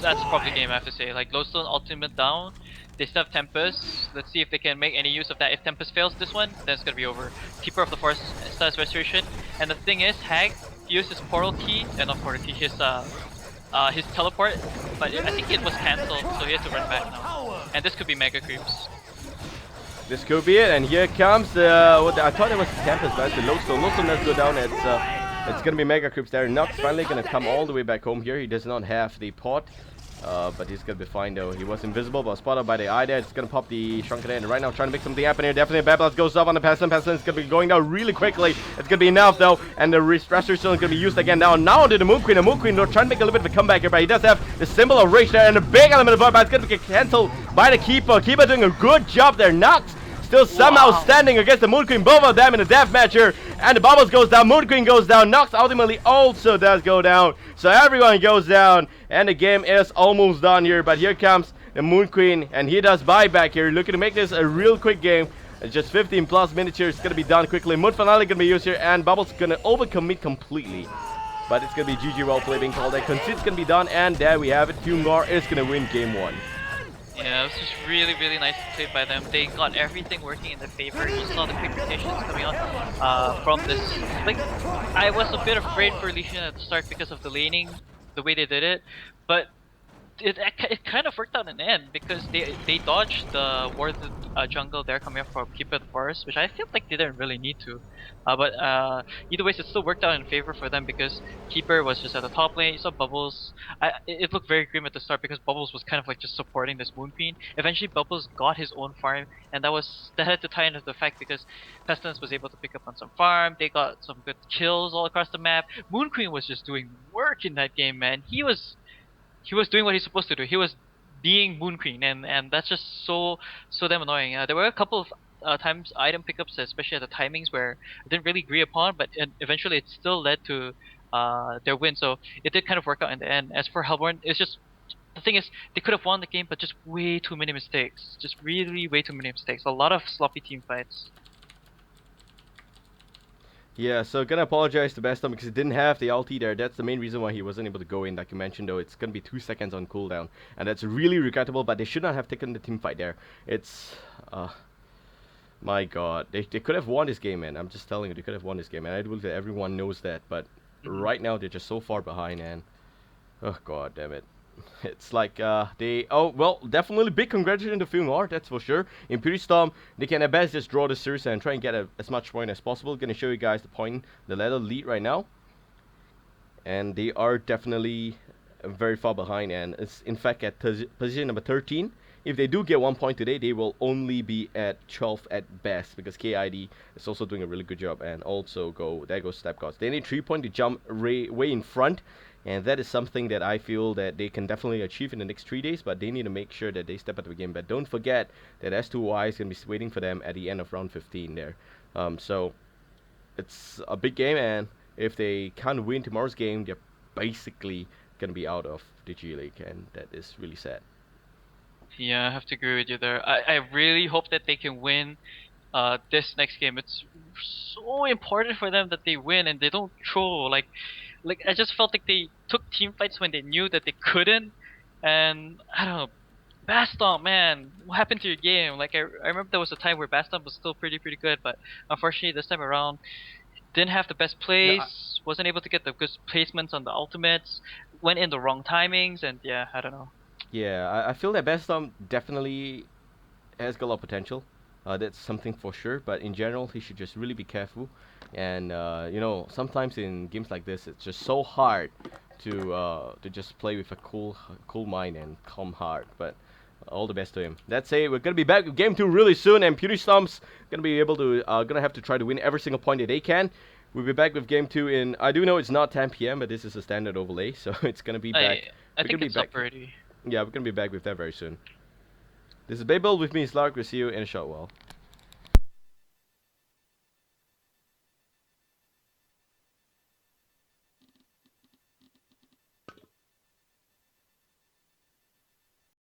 That's probably game I have to say. Like Lodestone ultimate down, they still have Tempest. Let's see if they can make any use of that. If Tempest fails this one, then it's gonna be over. Keeper of the Forest starts Restoration, and the thing is, Hag used his portal key, not portal key, his teleport, but I think it was cancelled, so he has to run back now. And this could be mega creeps. this could be it, and here comes what I thought it was Tempest, but it's the Lodestone. Lodestone does go down. It's gonna be Mega Creeps there. Nox finally gonna come all the way back home here. He does not have the pot, but he's gonna be fine though. He was invisible, but spotted by the eye there. It's gonna pop the Shrunken and right now trying to make something happen here. Definitely Babael goes up on the Pestilence. Pestilence is gonna be going down really quickly. It's gonna be enough though, and the Restoration is gonna be used again now. Now to the Moon Queen. The Moon Queen trying to make a little bit of a comeback here, but he does have the symbol of rage there and a big element of void, but it's gonna get cancelled by the Keeper. Keeper doing a good job there. Nox still somehow standing against the Moon Queen, both of them in a death match here. And the Bubbles goes down, Moon Queen goes down, Nox ultimately also does go down. So everyone goes down, and the game is almost done here. But here comes the Moon Queen, and he does buyback here, looking to make this a real quick game. It's just 15 plus minutes here, it's gonna be done quickly. Moon finale gonna be used here, and Bubbles gonna overcommit completely. But it's gonna be GG roleplay being called. That conced's gonna be done, and there we have it. FewR is gonna win game 1. Yeah, it was just really nice played by them. They got everything working in their favor. You saw the quick rotations coming out from this. Like, I was a bit afraid for Legion at the start because of the laning, the way they did it, but it kind of worked out in the end because they dodged the ward jungle there coming up from Keeper of the Forest, which I feel like they didn't really need to. But either way, it still worked out in favor for them because Keeper was just at the top lane. You saw Bubbles. It looked very grim at the start because Bubbles was kind of like just supporting this Moon Queen. Eventually, Bubbles got his own farm, and that had to tie into the fact because Pestilence was able to pick up on some farm. They got some good kills all across the map. Moon Queen was just doing work in that game, man. He was doing what he's supposed to do. He was being Moon Queen, and that's just so damn annoying. There were a couple of times item pickups, especially at the timings, where I didn't really agree upon, but eventually it still led to their win. So it did kind of work out in the end. As for Hellborn, it's just the thing is they could have won the game, but just way too many mistakes. Just really way too many mistakes. A lot of sloppy team fights. Yeah, so gonna apologize to Bestom because he didn't have the ulti there. That's the main reason why he wasn't able to go in. Like you mentioned, though, it's gonna be 2 seconds on cooldown, and that's really regrettable. But they should not have taken the team fight there. It's, my God, they could have won this game, man. I'm just telling you, they could have won this game, and I believe that everyone knows that. But Hmm. right now, they're just so far behind, and oh God, damn it. It's like they well, definitely big congratulations to FewR, that's for sure. In Puri Storm, they can at best just draw the series and try and get as much point as possible. Gonna show you guys the ladder lead right now, and they are definitely very far behind, and it's in fact at position number 13. If they do get 1 point today, they will only be at 12 at best because KID is also doing a really good job, and also there goes Step Gods. They need 3 point to jump way in front, and that is something that I feel that they can definitely achieve in the next 3 days, but they need to make sure that they step up the game. But don't forget that S2Y is going to be waiting for them at the end of round 15 there. So it's a big game, and if they can't win tomorrow's game, they're basically going to be out of the G League, and that is really sad. Yeah, I have to agree with you there. I really hope that they can win this next game. It's so important for them that they win and they don't troll. Like I just felt like they took team fights when they knew that they couldn't. And I don't know, Bastomp, man, what happened to your game? Like I remember there was a time where Bastomp was still pretty good, but unfortunately this time around didn't have the best No, place, wasn't able to get the good placements on the ultimates, went in the wrong timings, and yeah, I don't know. yeah, I feel that Bestom definitely has got a lot of potential. That's something for sure. But in general, he should just really be careful. And sometimes in games like this, it's just so hard to just play with a cool mind and calm heart. But all the best to him. That's it. We're gonna be back with game 2 really soon, and PewDieStomp's gonna be able to gonna have to try to win every single point that they can. We'll be back with game 2 in. I do know it's not 10 p.m., but this is a standard overlay, so it's gonna be back. I We're gonna think be it's up back. already. Yeah, we're gonna be back with that very soon. This is Babael. With me is Lark. We'll see you in a short while.